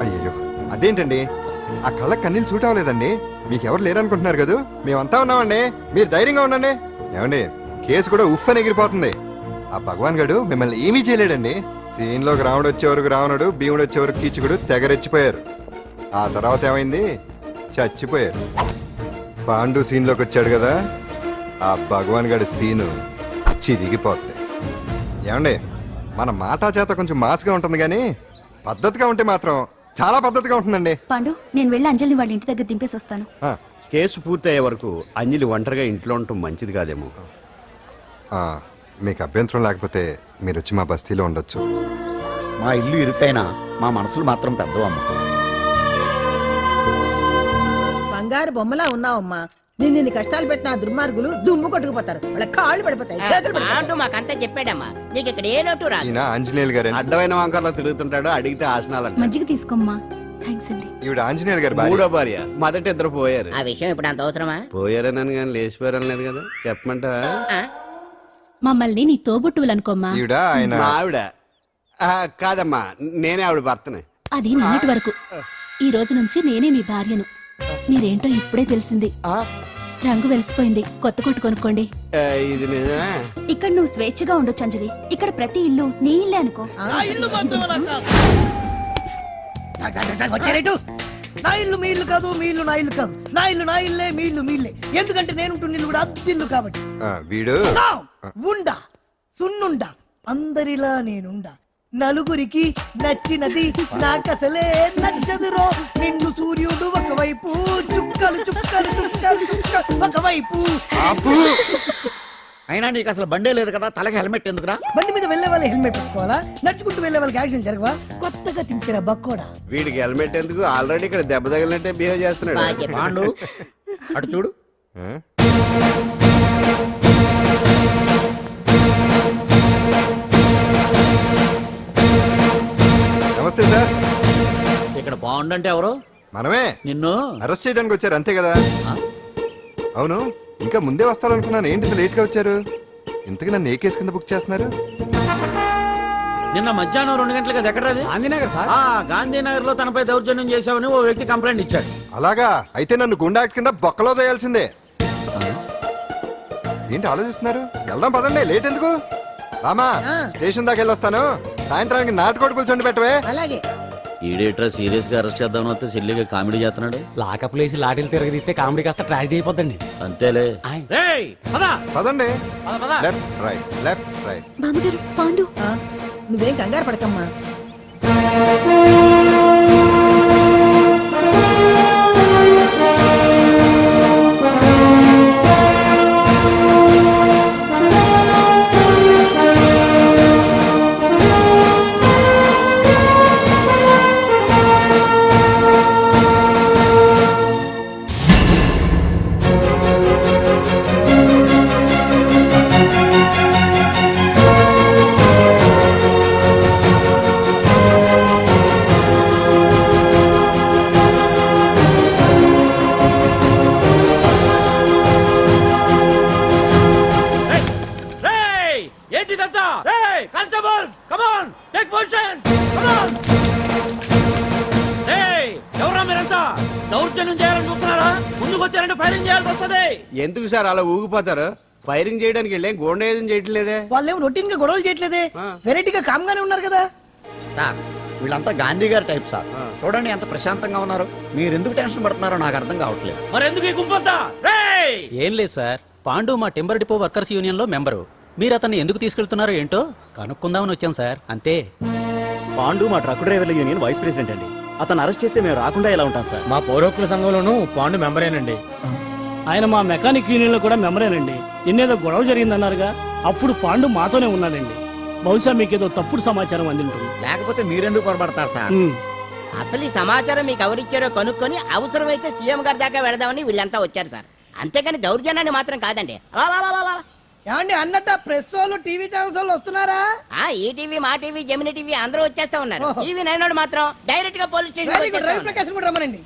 S1: అయ్యో అదేంటండి, ఆ కళ్ళ కన్నీళ్ళు సూట్ అవ్వలేదండి. మీకెవరు లేరనుకుంటున్నారు కదా, మేమంతా ఉన్నామండి. మీరు ధైర్యంగా ఉండండి. ఏమండి, కేసు కూడా ఉఫ్ అని ఎగిరిపోతుంది. ఆ భగవాన్ గడు మిమ్మల్ని ఏమీ చేయలేడండి. సీన్లోకి రాముడు వచ్చే వరకు రావణుడు, భీముడు వచ్చే వరకు కీచుకుడు తెగరెచ్చిపోయారు. ఆ తర్వాత ఏమైంది? చచ్చిపోయారు. పాండు సీన్లోకి వచ్చాడు కదా, ఆ భగవాన్ గడి సీను చిరిగిపోతుంది. ఏమండి, మన మాటా చేత కొంచెం మాస్గా ఉంటుంది కానీ పద్ధతిగా ఉంటే మాత్రం చాలా పద్ధతిగా ఉంటుందండి.
S3: పాండు, నేను వెళ్ళి అంజలిని వాళ్ళ ఇంటి దగ్గర దింపేసి వస్తాను.
S8: కేసు పూర్తయ్యే వరకు అంజలి ఒంటరిగా ఇంట్లో ఉండటం మంచిది కాదేమో.
S1: మీకు అభ్యంతరం లేకపోతే మీరు వచ్చి మా బస్తీలో ఉండొచ్చు.
S12: మా ఇల్లు ఇరుకైనా మా మనసులు మాత్రం పెద్దవమ్మ.
S13: బంగారు బొమ్మలా ఉన్నావమ్మా. నిన్ను కష్టాలు పెట్టిన ఆ దుర్మార్గులు దుమ్ము కొట్టుకుపోతారు. వాళ్ళ కాళ్ళు పడిపోతాయి, చేతులు పడిపోతాయి.
S11: మాకంతా చెప్పాడమ్మా, నీకు ఇక్కడ ఏ లోటు రాదు.
S1: ఈయన ఆంజనేయులు గారు.
S8: అడ్డమైన వంకర్లో తిరుగుతుంటాడు, అడిగితే ఆసనాలంట.
S3: మజ్జిగ తీసుకోమ్మా. థ్యాంక్స్ అండి.
S1: ఈవిడ ఆంజనేయులు గారు భార్య.
S8: మూడో భార్య. మొదటి ఇద్దరు పోయారు.
S11: ఆ విషయం ఇప్పుడు అంత అవసరమా?
S8: పోయారనని కానీ లేచిపోయారని లేదు కదా. చెప్పమంటావా?
S2: మమ్మల్ని నీ తోబుట్టువులు అనుకోమ్మా.
S1: ఈవిడ ఆయన
S8: మా ఆవిడ. కాదమ్మా, నేనే ఆవిడ భర్తనే.
S2: అది నిన్నటి వరకు. ఈ రోజు నుంచి నేనే మీ భార్యను. మీరేంటో ఇప్పుడే తెలిసింది. రంగు వెలిసిపోయింది, కొత్త కొట్టు కొనుక్కోండి.
S8: ఇది నిజమే.
S3: ఇక్కడ నువ్వు స్వేచ్ఛగా ఉండొచ్చు అంజలి. ఇక్కడ ప్రతి ఇల్లు నీ ఇల్లే అనుకో.
S7: నా ఇల్లు మాత్రం అలా కాదు. వచ్చారేటు? నా ఇల్లు మీ ఇల్లు కాదు, మీ ఇల్లు నా ఇల్లు కాదు. నా ఇల్లు నా ఇల్లే, మీ ఇల్లు మీ ఇల్లే. ఎందుకంటే నేను ఇల్లు కూడా అద్దిల్లు కాబట్టి.
S1: వీడు
S7: ఉండా సున్నుండా అందరిలా నేనుండా. నలుగురికి నచ్చినది నాకసలే నచ్చదురో. నిన్ను సూర్యుడు ఒకవైపు, చుక్కలు చుక్కలు చుక్కలు చుక్కలు ఒకవైపు.
S12: అయినా నీకు అసలు బండే లేదు కదా, తలకి హెల్మెట్ ఎందుకురా?
S7: బండి మీద వెళ్లే వాళ్ళు హెల్మెట్ పెట్టుకోవాలా? నడుచుకుంటూ వెళ్లే వాళ్ళకి యాక్సిడెంట్ జరగవా? కొత్తగా తింటారా బక్కోడా?
S8: వీడికి హెల్మెట్ ఎందుకు? ఆల్రెడీ ఇక్కడ దెబ్బ తగిలినట్టే బిహేవ్ చేస్తున్నాడు.
S12: పాండు అటు చూడు.
S1: నమస్తే సార్.
S12: పాండ్ అంటే ఎవరు?
S1: మనమే
S12: నిన్ను
S1: అరెస్ట్ చేయడానికి వచ్చారు అంతే కదా. అవును, ఇంకా ముందే వస్తారనుకున్నాను. ఏంటి ఇంత లేట్గా వచ్చారు? ఇంతకు నన్ను ఏ కేసు కింద బుక్ చేస్తున్నారు?
S12: నిన్న మధ్యాహ్నం 2 గంటలకు అది ఎక్కడది?
S7: గాంధీనగర్ సార్.
S12: గాంధీనగర్ లో తనపై దౌర్జన్యం చేశామని ఓ వ్యక్తి కంప్లైంట్ ఇచ్చాడు.
S1: అలాగా అయితే నన్ను గుండా యాక్ట్ కింద బొక్కలో తోయాల్సిందే. ఏంటి ఆలోచిస్తున్నారు? వెళ్దాం పదండి, లేట్ ఎందుకు? రామా, స్టేషన్ దాకా వెళ్ళొస్తాను. సాయంత్రానికి నాటుకోడి పులుసు వండి పెట్టవే.
S7: అలాగే.
S12: ఈడేట్రా సీరియస్ గా అరెస్ట్ చేద్దామని వస్తే సిల్లిగా కామెడీ చేస్తున్నాడు.
S7: లాకప్ లేసి లాటిల్ తిరగదీస్తే కామెడీ కాస్త ట్రాజడీ అయిపోద్దండి.
S12: అంతేలే.
S1: పదండి. Left right, left right.
S2: బామ్మగారు, పాండు.
S7: నువ్వేం కంగారు పడకమ్మా.
S12: ఏంటిదంతా? Constables, come on, take position, come on. ఎవరా మీరంతా? దౌర్జన్యం చేయాలని చూస్తున్నారా? ముందుకు వచ్చారంటే ఫైరింగ్ చేయాల్సి వస్తుంది.
S8: ఎందుకు సార్ అలా ఊగిపోతారు? ఫైరింగ్ చేయడానికి వెళ్ళే గోండేజం చేయట్లేదే.
S7: వాళ్ళేం రొటీన్ గా గొడవలు చేయట్లేదే, వెరైటీగా కామ్గానే ఉన్నారు కదా
S12: సార్. వీళ్ళంతా గాంధీ గారి టైప్ సార్. చూడండి ఎంత ప్రశాంతంగా ఉన్నారు. మీరు ఎందుకు టెన్షన్ పడుతున్నారో నాకు అర్థం కావట్లేదు.
S10: మరి ఎందుకు ఈ గుంపంతా? ఏం లేదు సార్, పాండు మా టింబర్ డిపో వర్కర్స్ యూనియన్ లో మెంబరు. మీరు అతన్ని ఎందుకు తీసుకెళ్తున్నారో ఏంటో కనుక్కుందామని వచ్చాం సార్, అంతే. పాండు మా ట్రక్ డ్రైవర్ల యూనియన్ వైస్ ప్రెసిడెంట్ అండి. అతను అరెస్ట్ చేస్తే మేము రాకుండా ఎలా ఉంటాం సార్?
S5: మా పౌరకుల సంఘంలోనూ పాండు మెంబరేనండి.
S4: ఆయన మా మెకానిక్ యూనియన్ లో కూడా మెంబరేనండి. నిన్నేదో గొడవ జరిగిందన్నారుగా, అప్పుడు పాండు మాతోనే ఉన్నాడండి. బహుశా మీకేదో తప్పుడు సమాచారం అందింటుంది.
S12: లేకపోతే మీరెందుకు పొరపడతారు సార్?
S7: అసలు ఈ సమాచారం మీకు ఎవరిచ్చారో కనుక్కొని అవసరమైతే సీఎం గారి దాకా వెళదామని వీళ్ళంతా వచ్చారు సార్. అంతేకాని దౌర్జన్యాన్ని మాత్రం కాదండి. ఏమండి అన్నట్టు ప్రెస్ వాళ్ళు టీవీ ఛానల్స్ వాళ్ళు వస్తున్నారా? ఈ టీవీ, మా టీవీ, జెమిని టీవీ అందరూ వచ్చేస్తా ఉన్నారు. టీవీ 9 మాత్రం డైరెక్ట్ గా పోలీస్ స్టేషన్.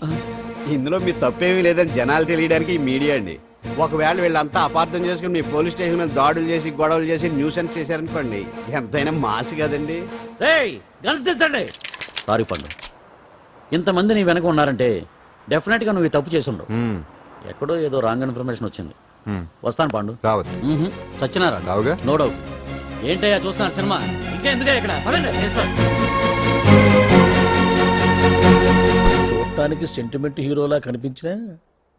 S8: ఇందులో మీ తప్పేమీ లేదని జనాలు తెలియడానికి ఈ మీడియా అండి. ఒకవేళ వీళ్ళంతా అపార్థం చేసుకుని మీ పోలీస్ స్టేషన్ మీద దాడులు చేసి గొడవలు చేసి న్యూసెన్స్ చేశారనుకోండి, ఎంతైనా మాసి కదండి.
S12: సారీ పండు, ఇంతమంది నీ వెనక ఉన్నారంటే డెఫినెట్ గా నువ్వు ఈ తప్పు చేసి ఉండవు. ఎక్కడో ఏదో రాంగ్ ఇన్ఫర్మేషన్ వచ్చింది. వస్తాను పాండు.
S1: రావద్దు.
S12: చచ్చినారా?
S1: రావుగా.
S12: No doubt. ఏంటయ్యా చూస్తున్నారు సినిమా? ఇంకెందుకే ఇక్కడ?
S5: చూడటానికి సెంటిమెంట్ హీరోలా కనిపించిన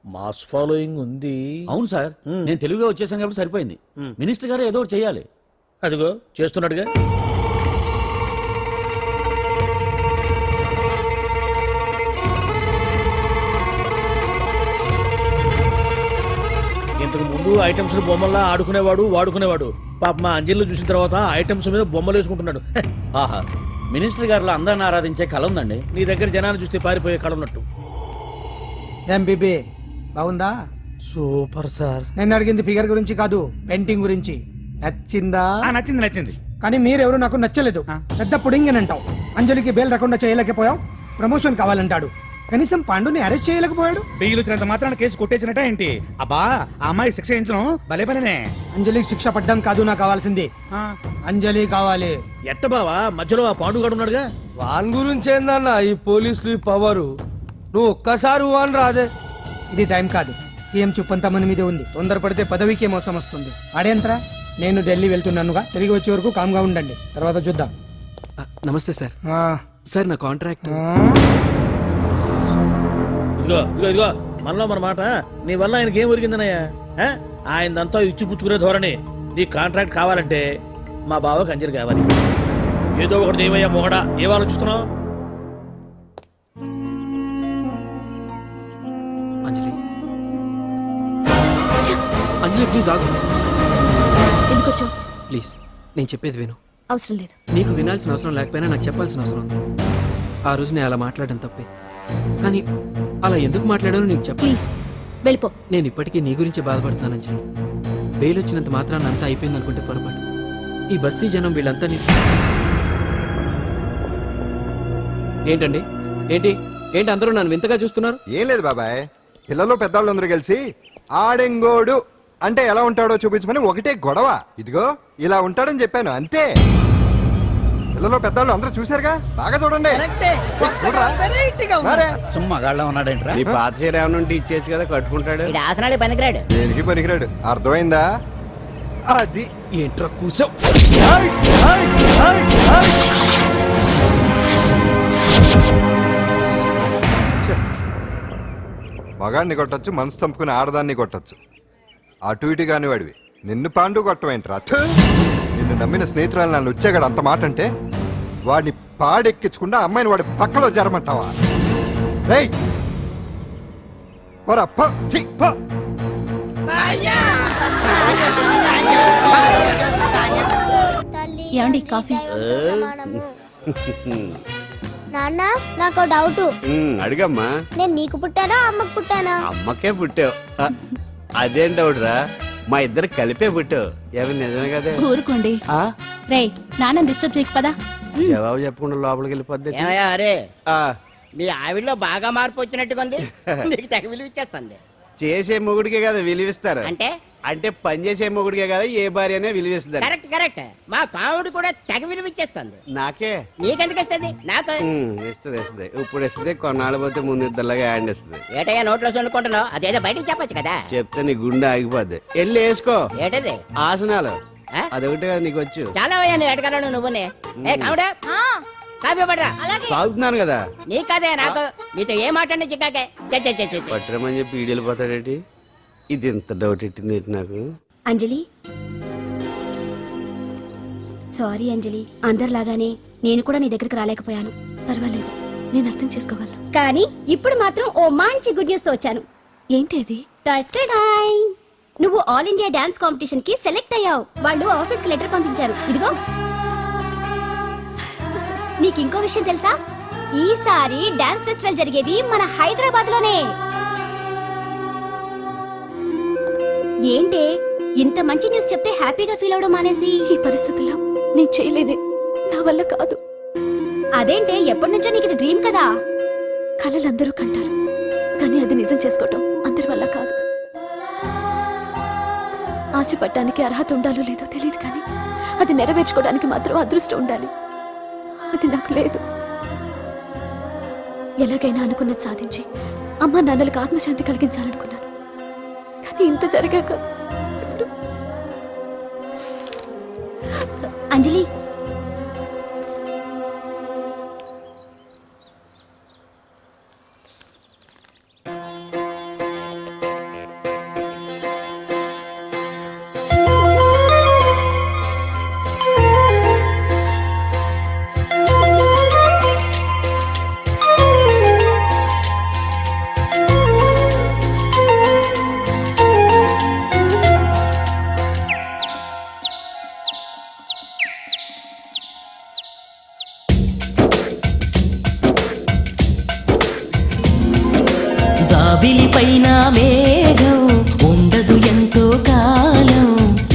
S5: మాస్ ఫాలోయింగ్ ఉంది.
S12: అవును సార్, నేను తెలుగుగా వచ్చేసాను కాబట్టి సరిపోయింది. మినిస్టర్ గారు ఏదో ఒకటి చేయాలి.
S5: అదిగో చేస్తున్నాడుగా. ఇంతకు ముందు ఐటమ్స్ బొమ్మల్లా ఆడుకునేవాడు, వాడుకునేవాడు. పాప మా అంజలిలో చూసిన తర్వాత ఐటమ్స్ మీద బొమ్మలు వేసుకుంటున్నాడు.
S12: ఆహా, మినిస్టర్ గారిలో అందరిని ఆరాధించే కళ ఉందండి.
S5: నీ దగ్గర జనాన్ని చూస్తే పారిపోయే కళ ఉన్నట్టు.
S7: ఎంబీబీ బాగుందా?
S5: Super sir.
S7: నేను అడిగింది ఫిగర్ గురించి కాదు, పెయింటింగ్ గురించి. నచ్చిందా?
S9: నచ్చింది నచ్చింది.
S7: కానీ మీరెవరు నాకు నచ్చలేదు. పెద్ద పుడింగ్ అని అంటావు. అంజలికి బెయిల్ రాకుండా చేయలేకపోయావు. ప్రమోషన్ కావాలంటాడు. కనీసం పాండుని అరెస్ట్ చేయలేకపోయాడు.
S9: బెయిల్ వచ్చినంత మాత్రాన కేసు కొట్టేసినట్ట ఏంటి? అబ్బా, ఆ అమ్మాయి శిక్ష వేయించడం భలే పనినే.
S7: అంజలికి శిక్ష పడ్డం కాదు నాకు కావాల్సింది. అంజలి కావాలి.
S5: ఎట్ట బావా, మధ్యలో ఆ పాండుగాడు ఉన్నాడుగా.
S7: వాన్ గురించి ఏందన్నా ఈ పోలీసులు పవరు? నువ్వు ఒక్కసారి వాన్ రాదే. ఇది టైం కాదు. సీఎం చూపంతా మన మీదే ఉంది. తొందరపడితే పదవికే మోసం వస్తుంది. అడేంట్రా, నేను ఢిల్లీ వెళ్తున్నానుగా. తిరిగి వచ్చే వరకు కామ్గా ఉండండి, తర్వాత చూద్దాం.
S6: నమస్తే సార్. సార్ నా కాంట్రాక్ట్.
S5: ఇదిగో ఇదిగో ఇదిగో, మనలో మన మాట. నీ వల్ల ఆయనకి ఏం ఒరిగిందనయ్యా? ఆయనదంతా ఇచ్చిపుచ్చుకునే ధోరణి. నీ కాంట్రాక్ట్ కావాలంటే మా బావకి అంజలి కావాలి. ఏదో ఒకటి చేయమయ్యా మొగడా. ఏం ఆలోచిస్తున్నావు?
S6: అంజలి, అంజలి ప్లీజ్ ఆగు.
S2: ఎందుకు వచ్చావు?
S6: ప్లీజ్ నేను చెప్పేది విను.
S2: అవసరం లేదు.
S6: నీకు వినాల్సిన అవసరం లేకపోయినా నాకు చెప్పాల్సిన అవసరం ఉంది. ఆ రోజు నేను అలా మాట్లాడడం తప్పే, కానీ అలా ఎందుకు మాట్లాడానో నీకు చెప్ప.
S2: ప్లీజ్ వెళ్ళిపో.
S6: నేను ఇప్పటికీ నీ గురించి బాధపడుతున్నాను అంజలి. బెయిల్ వచ్చినంత మాత్రాన్ని అంతా అయిపోయింది అనుకుంటే పొరపాటు. ఈ బస్తీ జనం వీళ్ళంతా ఏంటండి? ఏంటి ఏంటి అందరూ నన్ను వింతగా చూస్తున్నారు?
S1: ఏం లేదు బాబాయ్, పిల్లలు పెద్దవాళ్ళందరూ కలిసి ఆడెంగోడు అంటే ఎలా ఉంటాడో చూపించమని ఒకటే గొడవ. ఇదిగో ఇలా ఉంటాడని చెప్పాను అంతే. పిల్లలు పెద్దవాళ్ళు అందరూ చూశారుగా, బాగా చూడండి. మరే.
S12: సుమ్మా గాళ్ళ ఉన్నాడేంట్రా?
S8: నీ పాత చీర ఏమైనా ఉంటే ఇచ్చేచ్చు కదా, కట్టుకుంటాడు.
S3: ఆసనాలే పనికిరాడు.
S1: దేనికి పనికిరాడు, అర్థమైందా? అది
S6: ఏంట్రా కూసావు?
S1: మగాడిని కొట్టచ్చు, మనసు చంపుకుని ఆడదాన్ని కొట్టచ్చు. అటు ఇటు కాని వాడివి నిన్ను పాండు కొట్టమేంట్రా? నిన్ను నమ్మిన స్నేహితురాలు నన్ను వచ్చాగాడు అంత మాట అంటే వాడిని పాడెక్కించకుండా అమ్మాయిని వాడి పక్కలో జరమంటావా? రేయ్ పోరా, పో, ఛీ, పో.
S11: ఏమండి కాఫీ?
S2: నాన్న నాకు డౌట్.
S8: అడిగమ్మా.
S2: నేను నీకు పుట్టానా అమ్మకు పుట్టానా?
S8: అమ్మకే పుట్టావు. అదేం డౌట్ రా, మా ఇద్దరు కలిపే పుట్టావు. ఏమి నిజమే కదే?
S11: ఊరుకోండి. రేయ్ నాన్న డిస్టర్బ్ చేయకు పదా.
S8: జవాబు చెప్పకుండా లోపలికి వెళ్ళిపోద్ది.
S3: అరే మీ ఆవిడలో బాగా మార్పు వచ్చినట్టుగా ఉంది. నీకు తెగ విలువ ఇచ్చేస్తుంది.
S8: చేసే మొగుడికే కదా విలువిస్తారు.
S3: అంటే
S8: అంటే పని చేసే మొగుడికే కదా ఏ భార్య అనే విలువిస్తారు.
S3: Correct correct. మా కావుడు కూడా తెగ విలువ ఇచ్చేస్తుంది.
S8: నాకే
S3: నీకెందుకు ఇస్తుంది? నాకు
S8: ఇస్తుంది ఇస్తుంది. ఇప్పుడు ఇస్తుంది, కొన్నాళ్ళు పోతే ముందు ఇద్దరులాగా హ్యాండ్ ఇస్తుంది.
S3: ఏటయ్యా నోట్లో చల్లుకుంటున్నావు? అదేదో బయటికి చెప్పొచ్చు కదా.
S8: చెప్తే నీ గుండె ఆగిపోద్ది. వెళ్ళి వేసుకో.
S3: ఏటది?
S8: ఆసనాలు అదొకటి కదా నీకు వచ్చు.
S3: చాలా అయ్యాను ఎడగలను నువ్వునే. ఏ కావుడా కాఫీ పడరా.
S8: తాగుతున్నాను కదా.
S3: నీ కదే నాకు. నీతో ఏ మాట్లాడి చిక్కాకే
S8: పట్టరమని చెప్పి ఈడెళ్ళిపోతాడేటి? ఇది ఎంత డౌట్ ఎట్టింది నాకు.
S2: అంజలి, సారీ అంజలి, అందరిలాగానే నేను కూడా నీ దగ్గరికి రాలేకపోయాను. పర్వాలేదు, నేను అర్థం చేసుకోగలను. కానీ ఇప్పుడు మాత్రం ఓ మంచి గుడ్ న్యూస్ తో వచ్చాను. ఏంటి అది? నువ్వు ఆల్ ఇండియా డాన్స్ కాంపిటీషన్ కి సెలెక్ట్ అయ్యావు. వాళ్ళు ఆఫీస్ కి లెటర్ పంపించారు. ఇదిగో. నీకు ఇంకో విషయం తెలుసా? ఈసారి డాన్స్ ఫెస్టివల్ జరిగేది మన హైదరాబాద్ లోనే. ఏంటే ఇంత మంచి న్యూస్ చెప్తే హ్యాపీగా ఫీల్ అవడం మానేసి? ఈ పరిస్థితుల్లో నేను చేయలేనే, నా వల్ల కాదు. అదేంటే ఎప్పటి నుంచో నీకు ఇది డ్రీమ్ కదా? కలలందరూ కంటారు, కానీ అది నిజం చేసుకోవటం అందరి వల్ల కాదు. ఆశపడటానికి అర్హత ఉండాలో లేదో తెలియదు, కానీ అది నెరవేర్చుకోవడానికి మాత్రం అదృష్టం ఉండాలి. అది నాకు లేదు. ఎలాగైనా అనుకున్నది సాధించి అమ్మా నాన్నలకు ఆత్మశాంతి కలిగించాలనుకున్నాను, కానీ ఇంత జరిగాక ఇప్పుడు అంజలి,
S14: జాబిలి పైన మేఘం ఉండదు ఎంతో కాలం,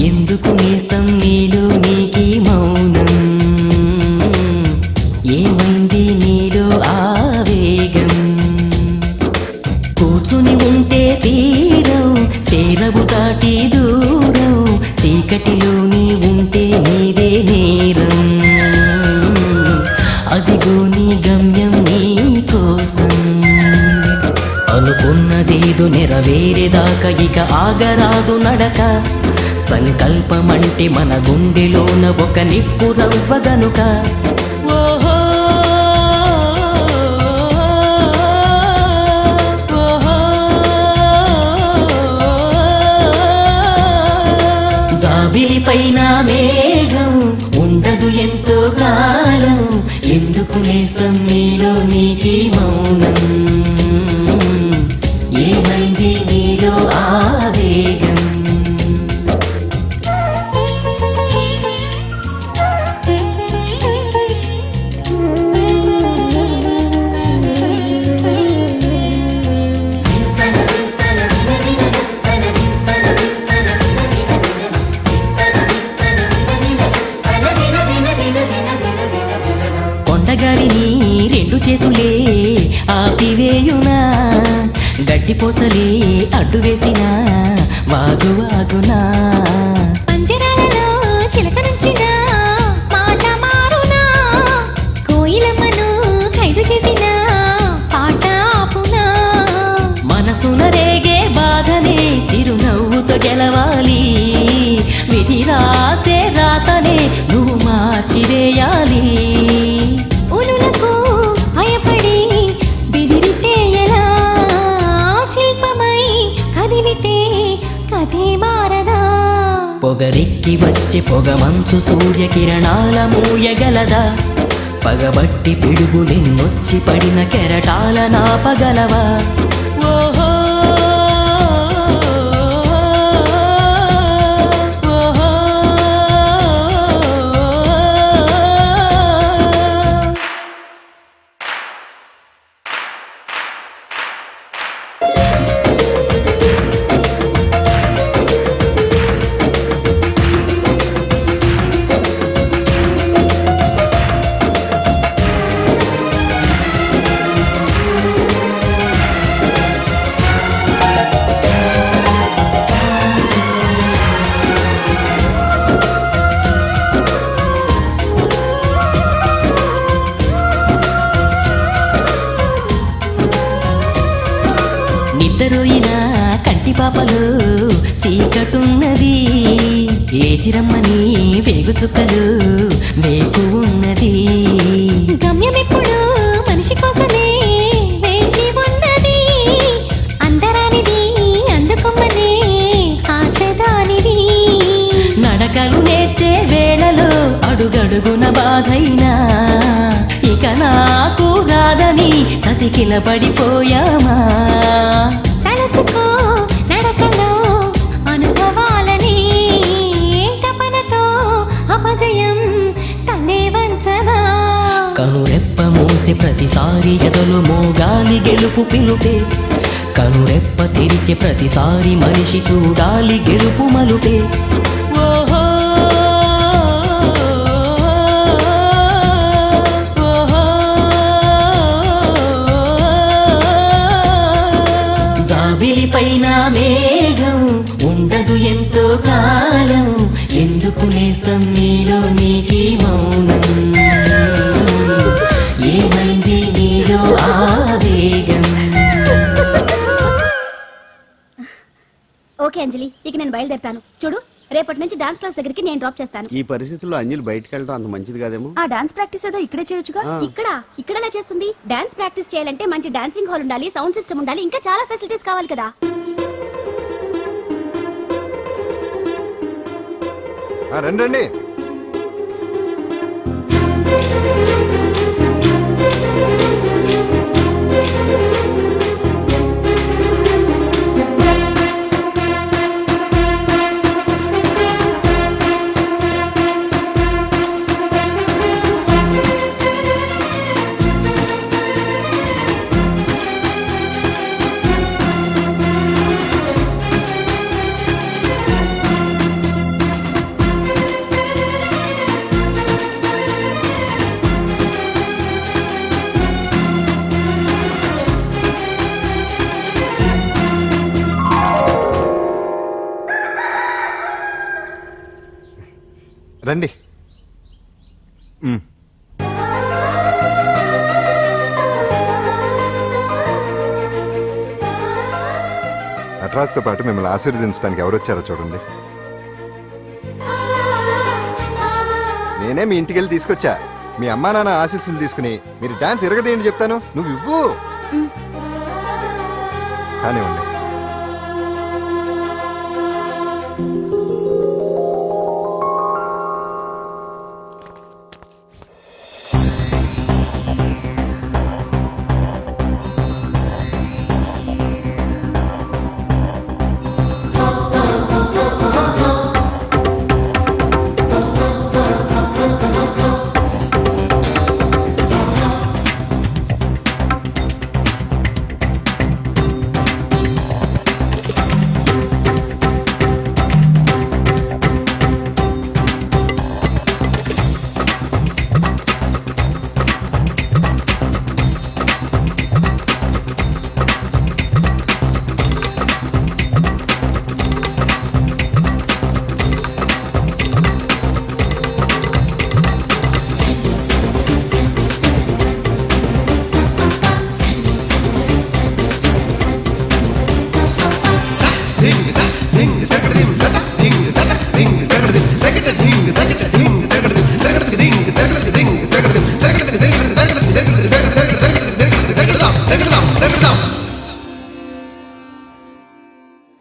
S14: ఎందుకు నేస్తం నీలో నీకి మౌనం? ఏమైంది నీలో ఆవేగం? కూర్చుని ఉంటే తీరం, చేరవు దాటి దూరం, చీకటిలోని ఉంటే నీదే నేరం. అదిగో నీ గమ్యం నీ కోసం, అనుకున్నదేదో నెరవేరేదాకా ఇక ఆగరాదు నడక. సంకల్పమంటే మన గుండెలోన ఒక నిప్పు రవ్వ గనుక. ఓహో జాబిలి పైన మేఘం ఉండదు ఎంతో కాలం, ఎందుకు నేస్తం నీలో నీకి మౌనం? ఏమైంది నీలో ఆవేగం? కొండగాలిని రెండు చేతులే ఆపివేయునా గడ్డిపోచలే అడ్డు వేసిన వాగు వాగునా
S2: పంజరాలలో చిలక నుంచిన మాట మారునా కోయిలమ్మను ఖైదు చేసిన పాట ఆపునా
S14: మనసున రేగే బాధనే చిరునవ్వుతో గెలవాలి విధి రాసే రాతనే నువ్వు మార్చివేయాలి
S2: ఉనులకు భయపడి బెదిరితే ఎలా శిల్పమై కదిలితే కథే మారదా
S14: పొగరెక్కి వచ్చి పొగ మంచు సూర్యకిరణాల మూయగలదా పగబట్టి పిడుగులెన్నొచ్చి పడిన కెరటాల నాపగలవా ఓహో ఓహో. నిద్రపోయిన కంటి పాపలు చీకటున్నది లేచిరమ్మని వేగు చుక్కలు వేకు ఉన్నది
S2: గమ్యమెప్పుడు మనిషి కోసమే వేచి ఉన్నది అందరానిది అందుకొమ్మనే ఆశదానిది
S14: నడకలు నేర్చే వేళలో అడుగడుగున బాధైనా ఇక నాకు రాదని చతికిల పడిపోయామా
S2: తలచుకో నడకలో అనుభవాలని తపనతో అపజయం తలే వంచదా
S14: కనురెప్ప మూసి ప్రతిసారి ఎదలు మోగాలి గెలుపు పిలుపే కనురెప్ప తెరిచి ప్రతిసారి మనిషి చూడాలి గెలుపు మలుపే ఓహో ఓహో. జాబిలి పైన మేఘం ఉండదు ఎంతో కాలం ఎందుకు నేస్తం నీలో నీకి మౌనం ఏమైంది నీలో ఆవేగం
S2: ఓకే అంజలి ఇక నేను బయలుదేరుతాను చూడు రేపటి నుంచి డాన్స్ క్లాస్ దగ్గరికి నేను డ్రాప్ చేస్తాను
S8: ఈ పరిస్థితుల్లో అంజలి బయటకు వెళ్ళడం అంత మంచిది కాదేమో.
S3: ఆ డాన్స్ ప్రాక్టీస్ ఏదో ఇక్కడే చేయొచ్చుగా
S2: ఇక్కడలా చేస్తుంది డాన్స్ ప్రాక్టీస్ చేయాలంటే మంచి డాన్సింగ్ హాల్ ఉండాలి సౌండ్ సిస్టమ్ ఉండాలి ఇంకా చాలా ఫెసిలిటీస్ కావాలి కదా
S1: రండి రండి. రండి. నటరాజ్తో పాటు మిమ్మల్ని ఆశీర్వదించడానికి ఎవరు వచ్చారో చూడండి. నేనే మీ ఇంటికి వెళ్ళి తీసుకొచ్చా. మీ అమ్మా నాన్న ఆశీస్సులు తీసుకుని మీరు డాన్స్ ఎరగదేంటి చెప్తాను. నువ్వు ఇవ్వు. కానివ్వండి.
S14: సదా